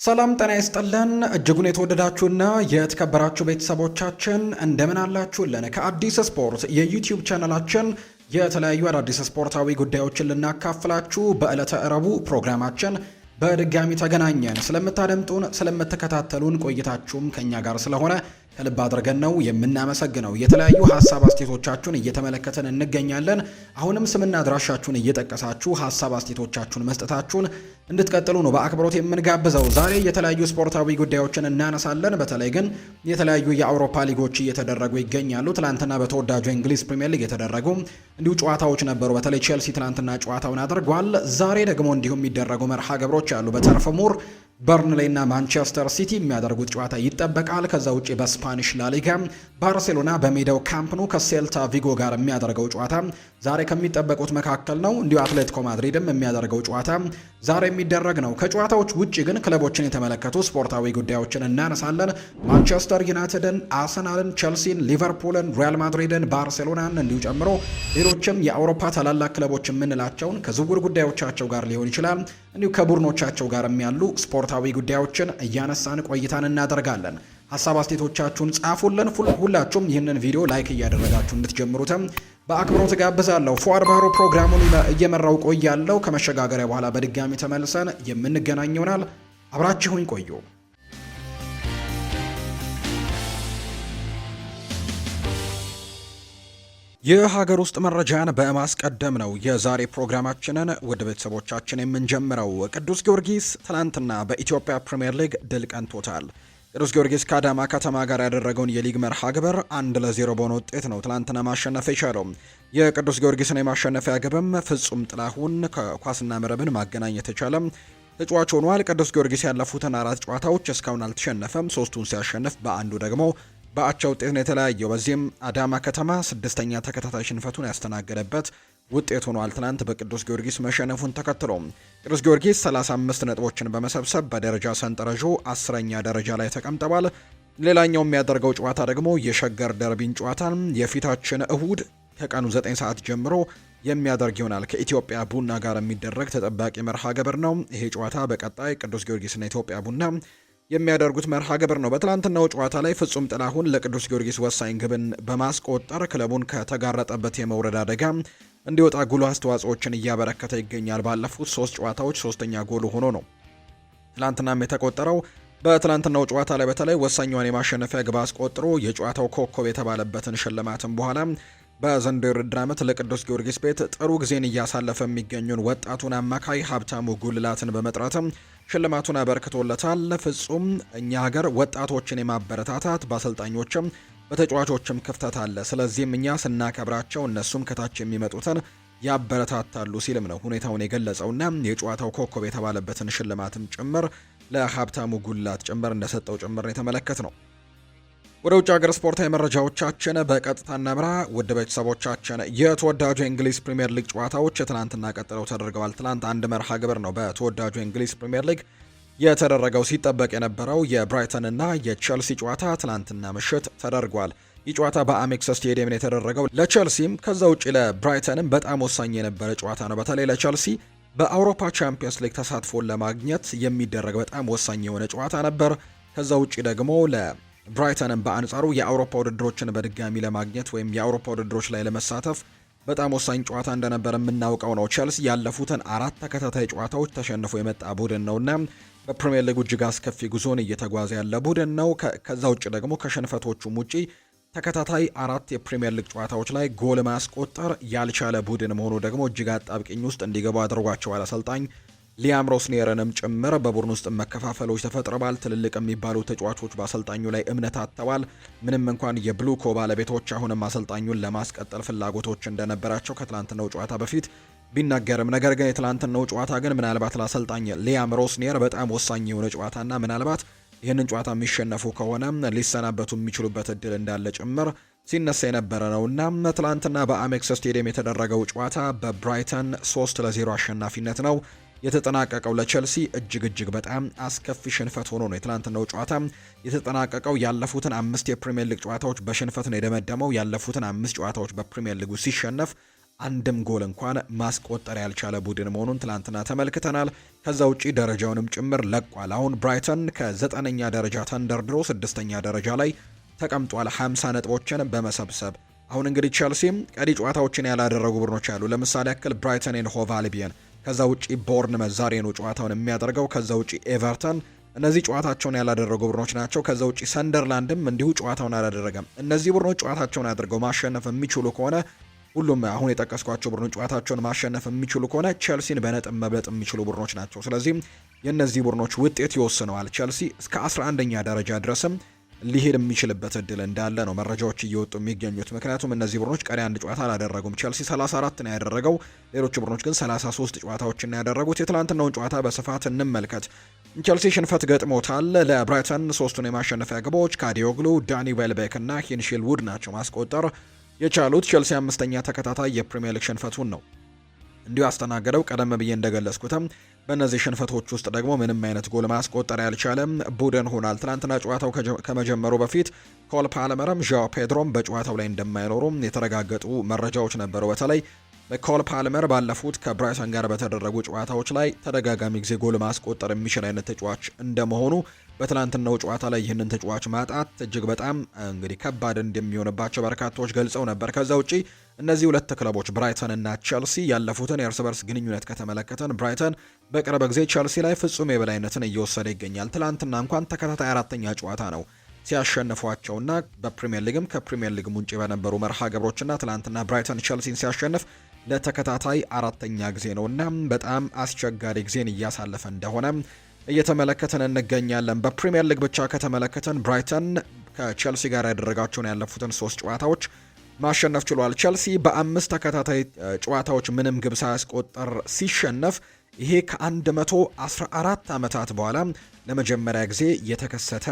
ሰላም ጤና ይስጥልን እጅጉን የተወደዳችሁና የተከበራችሁ ቤተሰቦቻችን እንደምን አላችሁልን? ከአዲስ ስፖርት የዩቲዩብ ቻናላችን የተለያዩ አዳዲስ ስፖርታዊ ጉዳዮችን ልናካፍላችሁ በዕለተ ረቡዕ ፕሮግራማችን በድጋሚ ተገናኘን። ስለምታደምጡን፣ ስለምትከታተሉን ቆይታችሁም ከኛ ጋር ስለሆነ ከልብ አድርገን ነው የምናመሰግነው። የተለያዩ ሀሳብ አስተያየቶቻችሁን እየተመለከተን እንገኛለን። አሁንም ስምና አድራሻችሁን እየጠቀሳችሁ ሀሳብ አስተያየቶቻችሁን መስጠታችሁን እንድትቀጥሉ ነው በአክብሮት የምንጋብዘው። ዛሬ የተለያዩ ስፖርታዊ ጉዳዮችን እናነሳለን። በተለይ ግን የተለያዩ የአውሮፓ ሊጎች እየተደረጉ ይገኛሉ። ትላንትና በተወዳጁ የእንግሊዝ ፕሪሚየር ሊግ የተደረጉ እንዲሁ ጨዋታዎች ነበሩ። በተለይ ቼልሲ ትላንትና ጨዋታውን አድርጓል። ዛሬ ደግሞ እንዲሁም የሚደረጉ መርሃ ግብሮች አሉ። በተርፍ ሙር በርንሌይ እና ማንቸስተር ሲቲ የሚያደርጉት ጨዋታ ይጠበቃል። ከዛ ውጪ በስፓኒሽ ላሊጋ ባርሴሎና በሜዳው ካምፕ ኑ ከሴልታ ቪጎ ጋር የሚያደርገው ጨዋታ ዛሬ ከሚጠበቁት መካከል ነው። እንዲሁ አትሌቲኮ ማድሪድም የሚያደርገው ጨዋታ ዛሬ የሚደረግ ነው። ከጨዋታዎች ውጪ ግን ክለቦችን የተመለከቱ ስፖርታዊ ጉዳዮችን እናነሳለን። ማንቸስተር ዩናይትድን፣ አርሰናልን፣ ቸልሲን፣ ሊቨርፑልን፣ ሪያል ማድሪድን፣ ባርሴሎናን እንዲሁ ጨምሮ ሌሎችም የአውሮፓ ታላላቅ ክለቦች የምንላቸውን ከዝውውር ጉዳዮቻቸው ጋር ሊሆን ይችላል እንዲሁ ከቡድኖቻቸው ጋር ያሉ ስፖርታዊ ጉዳዮችን እያነሳን ቆይታን እናደርጋለን። ሀሳብ አስተያየቶቻችሁን ጻፉልን። ሁላችሁም ይህንን ቪዲዮ ላይክ እያደረጋችሁ እንድትጀምሩትም በአክብሮት ጋብዛለሁ። ፉአድ ባህሩ ፕሮግራሙን እየመራው ቆያለሁ። ከመሸጋገሪያ በኋላ በድጋሚ ተመልሰን የምንገናኝ ይሆናል። አብራችሁኝ ቆዩ። የሀገር ውስጥ መረጃን በማስቀደም ነው የዛሬ ፕሮግራማችንን ውድ ቤተሰቦቻችን የምንጀምረው። ቅዱስ ጊዮርጊስ ትናንትና በኢትዮጵያ ፕሪምየር ሊግ ድል ቀንቶታል። ቅዱስ ጊዮርጊስ ከአዳማ ከተማ ጋር ያደረገውን የሊግ መርሃ ግብር 1-0 በሆነ ውጤት ነው ትናንትና ማሸነፍ የቻለው። የቅዱስ ጊዮርጊስን የማሸነፊያ ግብም ፍጹም ጥላሁን ከኳስና መረብን ማገናኘት የቻለ ተጫዋች ሆኗል። ቅዱስ ጊዮርጊስ ያለፉትን 4 ጨዋታዎች እስካሁን አልተሸነፈም። 3ቱን ሲያሸንፍ በአንዱ ደግሞ በአቻ ውጤት ነው የተለያየው። በዚህም አዳማ ከተማ 6ኛ ተከታታይ ሽንፈቱን ያስተናገደበት ውጤት ሆኗል። ትናንት በቅዱስ ጊዮርጊስ መሸነፉን ተከትሎ ቅዱስ ጊዮርጊስ 35 ነጥቦችን በመሰብሰብ በደረጃ ሰንጠረዡ 10ኛ ደረጃ ላይ ተቀምጠዋል። ሌላኛው የሚያደርገው ጨዋታ ደግሞ የሸገር ደርቢን ጨዋታ የፊታችን እሁድ ከቀኑ 9 ሰዓት ጀምሮ የሚያደርግ ይሆናል። ከኢትዮጵያ ቡና ጋር የሚደረግ ተጠባቂ መርሃ ግብር ነው። ይሄ ጨዋታ በቀጣይ ቅዱስ ጊዮርጊስና ኢትዮጵያ ቡና የሚያደርጉት መርሃ ግብር ነው። በትላንትናው ጨዋታ ላይ ፍጹም ጥላሁን ለቅዱስ ጊዮርጊስ ወሳኝ ግብን በማስቆጠር ክለቡን ከተጋረጠበት የመውረድ አደጋ እንዲወጣ ጉልህ አስተዋጽኦችን እያበረከተ ይገኛል። ባለፉት 3 ጨዋታዎች 3ኛ ጎሉ ሆኖ ነው ትላንትናም የተቆጠረው። በትላንትናው ጨዋታ ላይ በተለይ ወሳኛውን የማሸነፊያ ግብ አስቆጥሮ የጨዋታው ኮከብ የተባለበትን ሽልማትም በኋላ በዘንድሮው የውድድር ዓመት ለቅዱስ ጊዮርጊስ ቤት ጥሩ ጊዜን እያሳለፈ የሚገኙን ወጣቱን አማካይ ሀብታሙ ጉልላትን በመጥራትም ሽልማቱን አበርክቶለታል። ፍጹም እኛ ሀገር ወጣቶችን የማበረታታት በአሰልጣኞችም በተጫዋቾችም ክፍተት አለ። ስለዚህም እኛ ስናከብራቸው እነሱም ከታች የሚመጡትን ያበረታታሉ ሲልም ነው ሁኔታውን የገለጸውና የጨዋታው ኮከብ የተባለበትን ሽልማትም ጭምር ለሀብታሙ ጉልላት ጭምር እንደሰጠው ጭምር የተመለከት ነው። ወደ ውጭ ሀገር ስፖርታዊ መረጃዎቻችን በቀጥታ እናምራ። ውድ ቤተሰቦቻችን የተወዳጁ የእንግሊዝ ፕሪምየር ሊግ ጨዋታዎች ትናንትና ቀጥለው ተደርገዋል። ትናንት አንድ መርሃ ግብር ነው በተወዳጁ የእንግሊዝ ፕሪምየር ሊግ የተደረገው። ሲጠበቅ የነበረው የብራይተንና የቼልሲ ጨዋታ ትናንትና ምሽት ተደርጓል። ይህ ጨዋታ በአሜክስ ስቴዲየም ነው የተደረገው። ለቼልሲም ከዛ ውጪ ለብራይተንም በጣም ወሳኝ የነበረ ጨዋታ ነው። በተለይ ለቼልሲ በአውሮፓ ቻምፒየንስ ሊግ ተሳትፎን ለማግኘት የሚደረግ በጣም ወሳኝ የሆነ ጨዋታ ነበር። ከዛ ውጪ ደግሞ ብራይተንም በአንጻሩ የአውሮፓ ውድድሮችን በድጋሚ ለማግኘት ወይም የአውሮፓ ውድድሮች ላይ ለመሳተፍ በጣም ወሳኝ ጨዋታ እንደነበር የምናውቀው ነው። ቼልሲ ያለፉትን 4 ተከታታይ ጨዋታዎች ተሸንፎ የመጣ ቡድን ነውና በፕሪሚየር ሊግ እጅግ አስከፊ ጉዞን እየተጓዘ ያለ ቡድን ነው። ከዛ ውጭ ደግሞ ከሽንፈቶቹም ውጪ ተከታታይ 4 የፕሪሚየር ሊግ ጨዋታዎች ላይ ጎል ማስቆጠር ያልቻለ ቡድን መሆኑ ደግሞ እጅግ አጣብቂኝ ውስጥ እንዲገቡ አድርጓቸዋል። አሰልጣኝ ሊያም ሮስኒየርንም ጭምር በቡድን ውስጥ መከፋፈሎች ተፈጥረዋል። ትልልቅ የሚባሉ ተጫዋቾች በአሰልጣኙ ላይ እምነት አጥተዋል። ምንም እንኳን የብሉኮ ባለቤቶች አሁንም አሰልጣኙን ለማስቀጠል ፍላጎቶች እንደነበራቸው ከትላንትናው ጨዋታ በፊት ቢናገርም፣ ነገር ግን የትላንትናው ጨዋታ ግን ምናልባት ለአሰልጣኝ ሊያም ሮስኒየር በጣም ወሳኝ የሆነ ጨዋታና ምናልባት ይህንን ጨዋታ የሚሸነፉ ከሆነ ሊሰናበቱ የሚችሉበት እድል እንዳለ ጭምር ሲነሳ የነበረ ነውና ትላንትና በአሜክስ ስቴዲየም የተደረገው ጨዋታ በብራይተን 3-0 አሸናፊነት ነው የተጠናቀቀው። ለቼልሲ እጅግ በጣም አስከፊ ሽንፈት ሆኖ ነው የትላንትናው ጨዋታ የተጠናቀቀው። ያለፉትን 5 የፕሪሚየር ሊግ ጨዋታዎች በሽንፈት ነው የደመደመው። ያለፉትን 5 ጨዋታዎች በፕሪሚየር ሊጉ ሲሸነፍ አንድም ጎል እንኳን ማስቆጠር ያልቻለ ቡድን መሆኑን ትላንትና ተመልክተናል። ከዛ ውጪ ደረጃውንም ጭምር ለቋል። አሁን ብራይተን ከ9ኛ ደረጃ ተንደርድሮ 6ኛ ደረጃ ላይ ተቀምጧል 50 ነጥቦችን በመሰብሰብ። አሁን እንግዲህ ቼልሲም ቀሪ ጨዋታዎችን ያላደረጉ ቡድኖች አሉ። ለምሳሌ ያክል ብራይተን ኤንድ ሆቭ አልቢየን፣ ከዛ ውጪ ቦርንመዝ ዛሬ ነው ጨዋታውን የሚያደርገው። ከዛ ውጪ ኤቨርተን፣ እነዚህ ጨዋታቸውን ያላደረጉ ቡድኖች ናቸው። ከዛ ውጪ ሰንደርላንድም እንዲሁ ጨዋታውን አላደረገም። እነዚህ ቡድኖች ጨዋታቸውን አድርገው ማሸነፍ የሚችሉ ከሆነ ሁሉም አሁን የጠቀስኳቸው ቡድኖች ጨዋታቸውን ማሸነፍ የሚችሉ ከሆነ ቼልሲን በነጥብ መብለጥ የሚችሉ ቡድኖች ናቸው። ስለዚህ የእነዚህ ቡድኖች ውጤት ይወስነዋል። ቼልሲ እስከ 11ኛ ደረጃ ድረስም ሊሄድ የሚችልበት እድል እንዳለ ነው መረጃዎች እየወጡ የሚገኙት። ምክንያቱም እነዚህ ቡድኖች ቀሪ አንድ ጨዋታ አላደረጉም። ቼልሲ 34 ነው ያደረገው፣ ሌሎቹ ቡድኖች ግን 33 ጨዋታዎችን ነው ያደረጉት። የትላንትናውን ጨዋታ በስፋት እንመልከት። ቼልሲ ሽንፈት ገጥሞታል። ለብራይተን ሶስቱን የማሸነፊያ ግቦች ካዲዮግሉ፣ ዳኒ ዌልቤክ እና ሂንሺል ውድ ናቸው ማስቆጠር የቻሉት። ቼልሲ 5ኛ ተከታታይ የፕሪሚየር ሊግ ሽንፈቱን ነው እንዲሁ ያስተናገደው። ቀደም ብዬ እንደገለጽኩትም በእነዚህ ሽንፈቶች ውስጥ ደግሞ ምንም አይነት ጎል ማስቆጠር ያልቻለም ቡድን ሆኗል። ትናንትና ጨዋታው ከመጀመሩ በፊት ኮል ፓልመርም ዣኦ ፔድሮም በጨዋታው ላይ እንደማይኖሩም የተረጋገጡ መረጃዎች ነበሩ። በተለይ ኮል ፓልመር ባለፉት ከብራይተን ጋር በተደረጉ ጨዋታዎች ላይ ተደጋጋሚ ጊዜ ጎል ማስቆጠር የሚችል አይነት ተጫዋች እንደመሆኑ በትናንትናው ጨዋታ ላይ ይህንን ተጫዋች ማጣት እጅግ በጣም እንግዲህ ከባድ እንደሚሆንባቸው በርካታዎች ገልጸው ነበር። ከዛ ውጪ እነዚህ ሁለት ክለቦች ብራይተን እና ቼልሲ ያለፉትን የእርስ በርስ ግንኙነት ከተመለከተን ብራይተን በቅርብ ጊዜ ቼልሲ ላይ ፍጹም የበላይነትን እየወሰደ ይገኛል። ትናንትና እንኳን ተከታታይ 4ኛ ጨዋታ ነው ሲያሸንፏቸውና በፕሪሚየር ሊግም ከፕሪሚየር ሊግም ውጪ በነበሩ መርሃ ግብሮችና ትናንትና ብራይተን ቼልሲን ሲያሸንፍ ለተከታታይ 4ኛ ጊዜ ነውና በጣም አስቸጋሪ ጊዜን እያሳለፈ እንደሆነ እየተመለከተን እንገኛለን። በፕሪሚየር ሊግ ብቻ ከተመለከተን ብራይተን ከቼልሲ ጋር ያደረጋቸውን ያለፉትን 3 ጨዋታዎች ማሸነፍ ችሏል። ቼልሲ በ5 ተከታታይ ጨዋታዎች ምንም ግብ ሳያስቆጠር ሲሸነፍ ይሄ ከ114 ዓመታት በኋላ ለመጀመሪያ ጊዜ የተከሰተ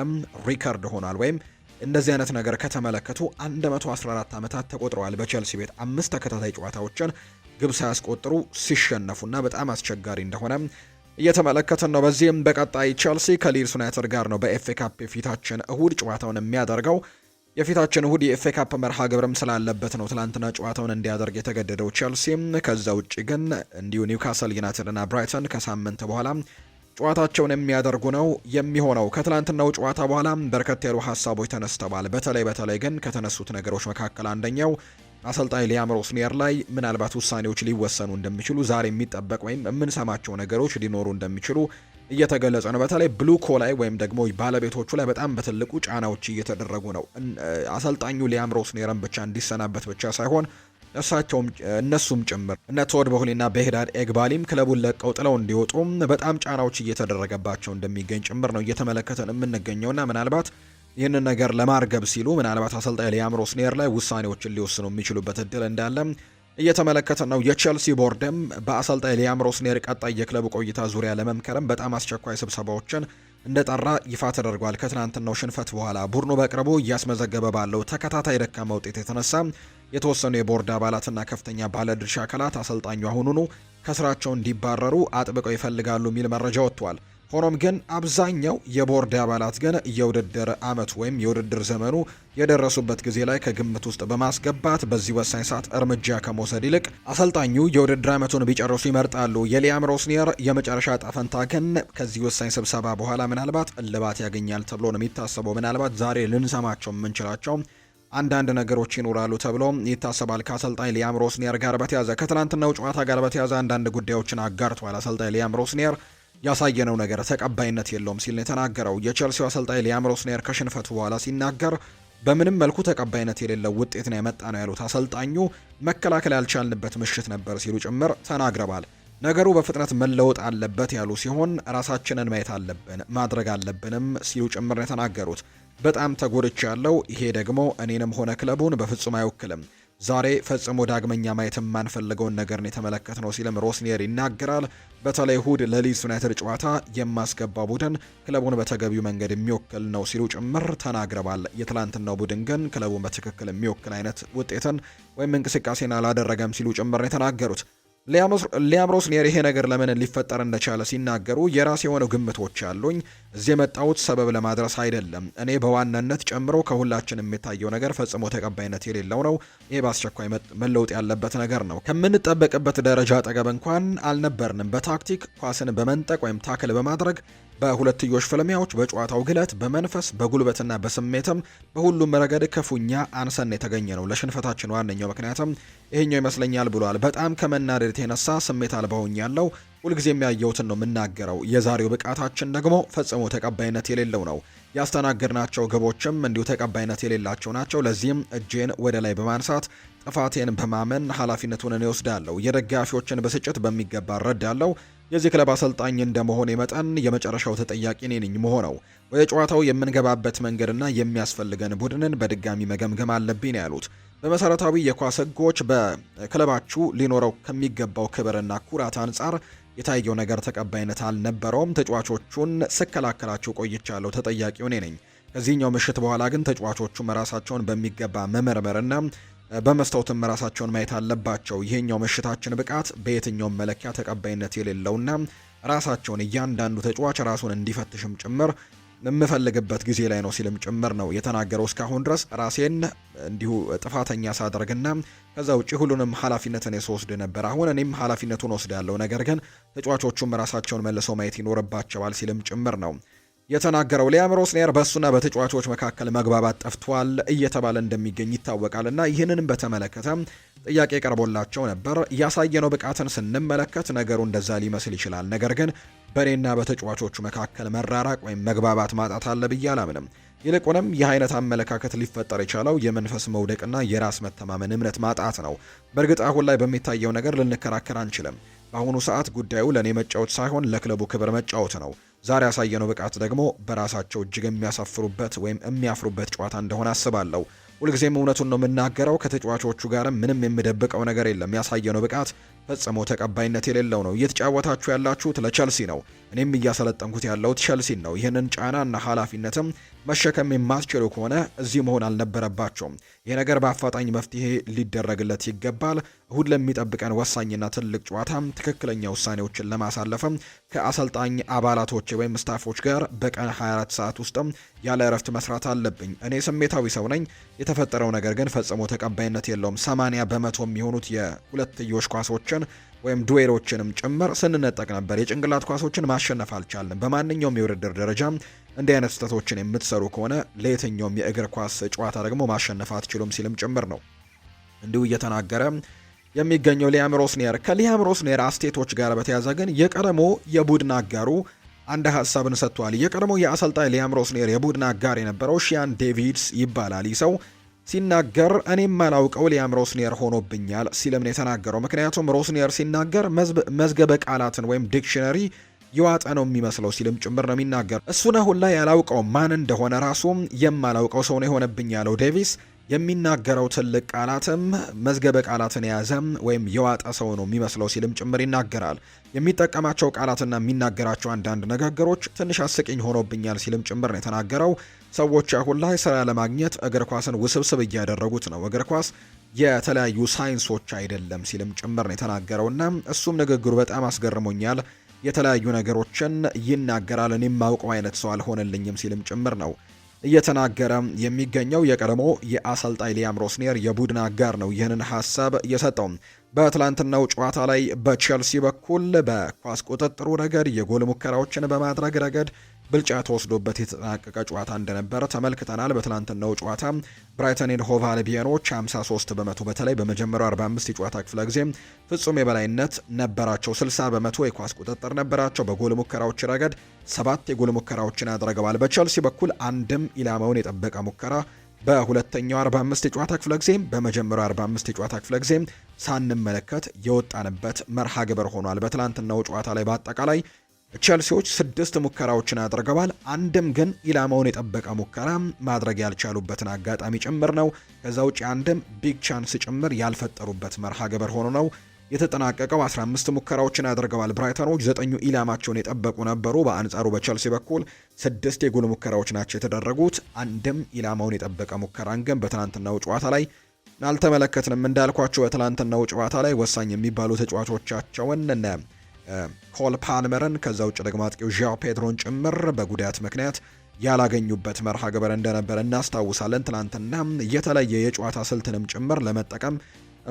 ሪከርድ ሆኗል። ወይም እንደዚህ አይነት ነገር ከተመለከቱ 114 ዓመታት ተቆጥረዋል በቼልሲ ቤት 5 ተከታታይ ጨዋታዎችን ግብ ሳያስቆጥሩ ሲሸነፉና በጣም አስቸጋሪ እንደሆነ እየተመለከትን ነው። በዚህም በቀጣይ ቼልሲ ከሊድስ ዩናይትድ ጋር ነው በኤፍኤ ካፕ የፊታችን እሁድ ጨዋታውን የሚያደርገው። የፊታችን እሁድ የኤፍኤ ካፕ መርሃ ግብርም ስላለበት ነው ትላንትና ጨዋታውን እንዲያደርግ የተገደደው ቼልሲ። ከዛ ውጭ ግን እንዲሁ ኒውካስል ዩናይትድ እና ብራይተን ከሳምንት በኋላ ጨዋታቸውን የሚያደርጉ ነው የሚሆነው። ከትላንትናው ጨዋታ በኋላ በርከት ያሉ ሀሳቦች ተነስተዋል። በተለይ ግን ከተነሱት ነገሮች መካከል አንደኛው አሰልጣኝ ሊያም ሮስኒየር ላይ ምናልባት ውሳኔዎች ሊወሰኑ እንደሚችሉ ዛሬ የሚጠበቅ ወይም የምንሰማቸው ነገሮች ሊኖሩ እንደሚችሉ እየተገለጸ ነው። በተለይ ብሉኮ ላይ ወይም ደግሞ ባለቤቶቹ ላይ በጣም በትልቁ ጫናዎች እየተደረጉ ነው። አሰልጣኙ ሊያም ሮስኒየርን ብቻ እንዲሰናበት ብቻ ሳይሆን እነሱም ጭምር እነ ቶድ ቦህሊና በሄዳድ ኤግባሊም ክለቡን ለቀው ጥለው እንዲወጡ በጣም ጫናዎች እየተደረገባቸው እንደሚገኝ ጭምር ነው እየተመለከተን የምንገኘውና ምናልባት ይህንን ነገር ለማርገብ ሲሉ ምናልባት አሰልጣኝ ሊያም ሮስኒየር ላይ ውሳኔዎችን ሊወስኑ የሚችሉበት እድል እንዳለ እየተመለከተን ነው። የቼልሲ ቦርድም በአሰልጣኝ ሊያም ሮስኒየር ቀጣይ የክለቡ ቆይታ ዙሪያ ለመምከርም በጣም አስቸኳይ ስብሰባዎችን እንደጠራ ይፋ ተደርጓል። ከትናንትናው ሽንፈት በኋላ ቡድኑ በቅርቡ እያስመዘገበ ባለው ተከታታይ ደካማ ውጤት የተነሳ የተወሰኑ የቦርድ አባላትና ከፍተኛ ባለድርሻ አካላት አሰልጣኙ አሁኑኑ ከስራቸው እንዲባረሩ አጥብቀው ይፈልጋሉ የሚል መረጃ ወጥቷል። ሆኖም ግን አብዛኛው የቦርድ አባላት ግን የውድድር አመቱ ወይም የውድድር ዘመኑ የደረሱበት ጊዜ ላይ ከግምት ውስጥ በማስገባት በዚህ ወሳኝ ሰዓት እርምጃ ከመውሰድ ይልቅ አሰልጣኙ የውድድር አመቱን ቢጨርሱ ይመርጣሉ። የሊያም ሮስኒየር የመጨረሻ ጣፈንታ ግን ከዚህ ወሳኝ ስብሰባ በኋላ ምናልባት እልባት ያገኛል ተብሎ ነው የሚታሰበው። ምናልባት ዛሬ ልንሰማቸው የምንችላቸው አንዳንድ ነገሮች ይኖራሉ ተብሎ ይታሰባል። ከአሰልጣኝ ሊያም ሮስኒየር ጋር በተያዘ ከትናንትናው ጨዋታ ጋር በተያዘ አንዳንድ ጉዳዮችን አጋርቷል። አሰልጣኝ ሊያም ሮስኒየር ያሳየነው ነገር ተቀባይነት የለውም ሲል ነው የተናገረው። የቼልሲው አሰልጣኝ ሊያም ሮስኒየር ከሽንፈቱ በኋላ ሲናገር በምንም መልኩ ተቀባይነት የሌለው ውጤት ነው የመጣ ነው ያሉት አሰልጣኙ መከላከል ያልቻልንበት ምሽት ነበር ሲሉ ጭምር ተናግረዋል። ነገሩ በፍጥነት መለወጥ አለበት ያሉ ሲሆን ራሳችንን ማየት አለብን ማድረግ አለብንም ሲሉ ጭምር ነው የተናገሩት። በጣም ተጎድቻለሁ፣ ይሄ ደግሞ እኔንም ሆነ ክለቡን በፍጹም አይወክልም። ዛሬ ፈጽሞ ዳግመኛ ማየት የማንፈልገውን ነገር ነው የተመለከትነው ሲልም ሮስኒየር ይናገራል። በተለይ እሁድ ለሊድስ ዩናይትድ ጨዋታ የማስገባ ቡድን ክለቡን በተገቢው መንገድ የሚወክል ነው ሲሉ ጭምር ተናግረዋል። የትላንትናው ቡድን ግን ክለቡን በትክክል የሚወክል አይነት ውጤትን ወይም እንቅስቃሴን አላደረገም ሲሉ ጭምር ነው የተናገሩት። ሊያም ሮስኒየር ይሄ ነገር ለምን ሊፈጠር እንደቻለ ሲናገሩ የራሴ የሆነው ግምቶች አሉኝ። እዚህ የመጣሁት ሰበብ ለማድረስ አይደለም። እኔ በዋናነት ጨምሮ ከሁላችንም የሚታየው ነገር ፈጽሞ ተቀባይነት የሌለው ነው። ይሄ በአስቸኳይ መለውጥ ያለበት ነገር ነው። ከምንጠበቅበት ደረጃ አጠገብ እንኳን አልነበርንም። በታክቲክ ኳስን በመንጠቅ ወይም ታክል በማድረግ በሁለትዮሽ ፍልሚያዎች፣ በጨዋታው ግለት፣ በመንፈስ፣ በጉልበትና በስሜትም በሁሉም ረገድ ክፉኛ አንሰን የተገኘ ነው። ለሽንፈታችን ዋነኛው ምክንያትም ይሄኛው ይመስለኛል ብሏል። በጣም ከመናደድ የተነሳ ስሜት አልባ ሆኛለሁ። ሁልጊዜ የሚያየውትን ነው የምናገረው። የዛሬው ብቃታችን ደግሞ ፈጽሞ ተቀባይነት የሌለው ነው። ያስተናገድናቸው ግቦችም እንዲሁ ተቀባይነት የሌላቸው ናቸው። ለዚህም እጄን ወደ ላይ በማንሳት ጥፋቴን በማመን ኃላፊነቱን እኔ ወስዳለሁ። የደጋፊዎችን ብስጭት በሚገባ እረዳለሁ። የዚህ ክለብ አሰልጣኝ እንደመሆኔ መጠን የመጨረሻው ተጠያቂ እኔ ነኝ መሆነው። ወደ ጨዋታው የምንገባበት መንገድና የሚያስፈልገን ቡድንን በድጋሚ መገምገም አለብኝ ያሉት በመሰረታዊ የኳስ ሕጎች በክለባችሁ ሊኖረው ከሚገባው ክብርና ኩራት አንጻር የታየው ነገር ተቀባይነት አልነበረውም። ተጫዋቾቹን ስከላከላቸው ቆይቻለሁ። ተጠያቂው እኔ ነኝ። ከዚህኛው ምሽት በኋላ ግን ተጫዋቾቹም ራሳቸውን በሚገባ መመርመርና በመስታወትም ራሳቸውን ማየት አለባቸው። ይሄኛው ምሽታችን ብቃት በየትኛውም መለኪያ ተቀባይነት የሌለውና ራሳቸውን እያንዳንዱ ተጫዋች ራሱን እንዲፈትሽም ጭምር የምፈልግበት ጊዜ ላይ ነው ሲልም ጭምር ነው የተናገረው። እስካሁን ድረስ ራሴን እንዲሁ ጥፋተኛ ሳደርግና ከዛ ውጪ ሁሉንም ኃላፊነትን ስወስድ ነበር። አሁን እኔም ኃላፊነቱን ወስዳለሁ። ነገር ግን ተጫዋቾቹም ራሳቸውን መልሰው ማየት ይኖርባቸዋል ሲልም ጭምር ነው የተናገረው። ሊያም ሮስኒየር በእሱና በተጫዋቾች መካከል መግባባት ጠፍቷል እየተባለ እንደሚገኝ ይታወቃልና ይህንንም በተመለከተ ጥያቄ ቀርቦላቸው ነበር። ያሳየነው ብቃትን ስንመለከት ነገሩ እንደዛ ሊመስል ይችላል። ነገር ግን በእኔና በተጫዋቾቹ መካከል መራራቅ ወይም መግባባት ማጣት አለ ብዬ አላምንም። ይልቁንም ይህ አይነት አመለካከት ሊፈጠር የቻለው የመንፈስ መውደቅና የራስ መተማመን እምነት ማጣት ነው። በእርግጥ አሁን ላይ በሚታየው ነገር ልንከራከር አንችልም። በአሁኑ ሰዓት ጉዳዩ ለእኔ መጫወት ሳይሆን ለክለቡ ክብር መጫወት ነው። ዛሬ ያሳየነው ብቃት ደግሞ በራሳቸው እጅግ የሚያሳፍሩበት ወይም የሚያፍሩበት ጨዋታ እንደሆነ አስባለሁ። ሁልጊዜም እውነቱን ነው የምናገረው። ከተጫዋቾቹ ጋርም ምንም የምደብቀው ነገር የለም። ያሳየነው ብቃት ፈጽሞ ተቀባይነት የሌለው ነው። እየተጫወታችሁ ያላችሁት ለቸልሲ ነው። እኔም እያሰለጠንኩት ያለሁት ቸልሲን ነው። ይህንን ጫናና ኃላፊነትም መሸከም የማስችሉ ከሆነ እዚህ መሆን አልነበረባቸውም። ይህ ነገር በአፋጣኝ መፍትሄ ሊደረግለት ይገባል። እሁድ ለሚጠብቀን ወሳኝና ትልቅ ጨዋታ ትክክለኛ ውሳኔዎችን ለማሳለፍም ከአሰልጣኝ አባላቶች ወይም ስታፎች ጋር በቀን 24 ሰዓት ውስጥም ያለ እረፍት መስራት አለብኝ። እኔ ስሜታዊ ሰው ነኝ። የተፈጠረው ነገር ግን ፈጽሞ ተቀባይነት የለውም። 80 በመቶ የሚሆኑት የሁለትዮሽ ኳሶችን ወይም ዱዌሎችንም ጭምር ስንነጠቅ ነበር። የጭንቅላት ኳሶችን ማሸነፍ አልቻልንም። በማንኛውም የውድድር ደረጃ እንዲህ አይነት ስህተቶችን የምትሰሩ ከሆነ ለየትኛውም የእግር ኳስ ጨዋታ ደግሞ ማሸነፍ አትችሉም ሲልም ጭምር ነው እንዲሁ እየተናገረ የሚገኘው ሊያም ሮስኒየር። ከሊያም ሮስኒየር አስቴቶች ጋር በተያያዘ ግን የቀድሞ የቡድን አጋሩ አንድ ሀሳብን ሰጥቷል። የቀድሞ የአሰልጣኝ ሊያም ሮስኒየር የቡድን አጋር የነበረው ሺያን ዴቪድስ ይባላል። ይህ ሰው ሲናገር እኔም ማላውቀው ሊያም ሮስኒየር ሆኖብኛል ሲልም ነው የተናገረው። ምክንያቱም ሮስኒየር ሲናገር መዝገበ ቃላትን ወይም ዲክሽነሪ የዋጠ ነው የሚመስለው ሲልም ጭምር ነው የሚናገር። እሱን አሁን ላይ ያላውቀው ማን እንደሆነ ራሱም የማላውቀው ሰው ነው የሆነብኝ ያለው ዴቪስ የሚናገረው ትልቅ ቃላትም መዝገበ ቃላትን የያዘ ወይም የዋጠ ሰው ነው የሚመስለው ሲልም ጭምር ይናገራል። የሚጠቀማቸው ቃላትና የሚናገራቸው አንዳንድ ንግግሮች ትንሽ አስቂኝ ሆኖብኛል ሲልም ጭምር ነው የተናገረው። ሰዎች አሁን ላይ ስራ ለማግኘት እግር ኳስን ውስብስብ እያደረጉት ነው። እግር ኳስ የተለያዩ ሳይንሶች አይደለም ሲልም ጭምር ነው የተናገረውና እሱም ንግግሩ በጣም አስገርሞኛል። የተለያዩ ነገሮችን ይናገራል። እኔም ማውቀው አይነት ሰው አልሆነልኝም ሲልም ጭምር ነው እየተናገረ የሚገኘው። የቀድሞ የአሰልጣኝ ሊያም ሮስኒየር የቡድን አጋር ነው ይህንን ሀሳብ እየሰጠው። በትላንትናው ጨዋታ ላይ በቼልሲ በኩል በኳስ ቁጥጥሩ ረገድ የጎል ሙከራዎችን በማድረግ ረገድ ብልጫ ተወስዶበት የተጠናቀቀ ጨዋታ እንደነበረ ተመልክተናል። በትላንትናው ጨዋታ ብራይተን ኤንድ ሆቭ አልቢዮኖች 53 በመቶ በተለይ በመጀመሪያው 45 የጨዋታ ክፍለ ጊዜ ፍጹም የበላይነት ነበራቸው። 60 በመቶ የኳስ ቁጥጥር ነበራቸው። በጎል ሙከራዎች ረገድ 7 የጎል ሙከራዎችን አድርገዋል። በቼልሲ በኩል አንድም ኢላማውን የጠበቀ ሙከራ በሁለተኛው 45 የጨዋታ ክፍለ ጊዜ በመጀመሪያው 45 የጨዋታ ክፍለ ጊዜ ሳንመለከት የወጣንበት መርሃ ግብር ሆኗል። በትላንትናው ጨዋታ ላይ በአጠቃላይ ቼልሲዎች 6 ሙከራዎችን አድርገዋል። አንድም ግን ኢላማውን የጠበቀ ሙከራ ማድረግ ያልቻሉበትን አጋጣሚ ጭምር ነው። ከዛ ውጭ አንድም ቢግ ቻንስ ጭምር ያልፈጠሩበት መርሃ ግብር ሆኖ ነው የተጠናቀቀው። 15 ሙከራዎችን አድርገዋል ብራይተኖች፣ 9 ኢላማቸውን የጠበቁ ነበሩ። በአንጻሩ በቼልሲ በኩል 6 የጎል ሙከራዎች ናቸው የተደረጉት። አንድም ኢላማውን የጠበቀ ሙከራን ግን በትናንትናው ጨዋታ ላይ አልተመለከትንም። እንዳልኳቸው በትላንትናው ጨዋታ ላይ ወሳኝ የሚባሉ ተጫዋቾቻቸውን ኮል ፓልመርን ከዛ ውጭ ደግሞ አጥቂው ዣኦ ፔድሮን ጭምር በጉዳት ምክንያት ያላገኙበት መርሃ ግብር እንደነበር እናስታውሳለን። ትላንትና የተለየ የጨዋታ ስልትንም ጭምር ለመጠቀም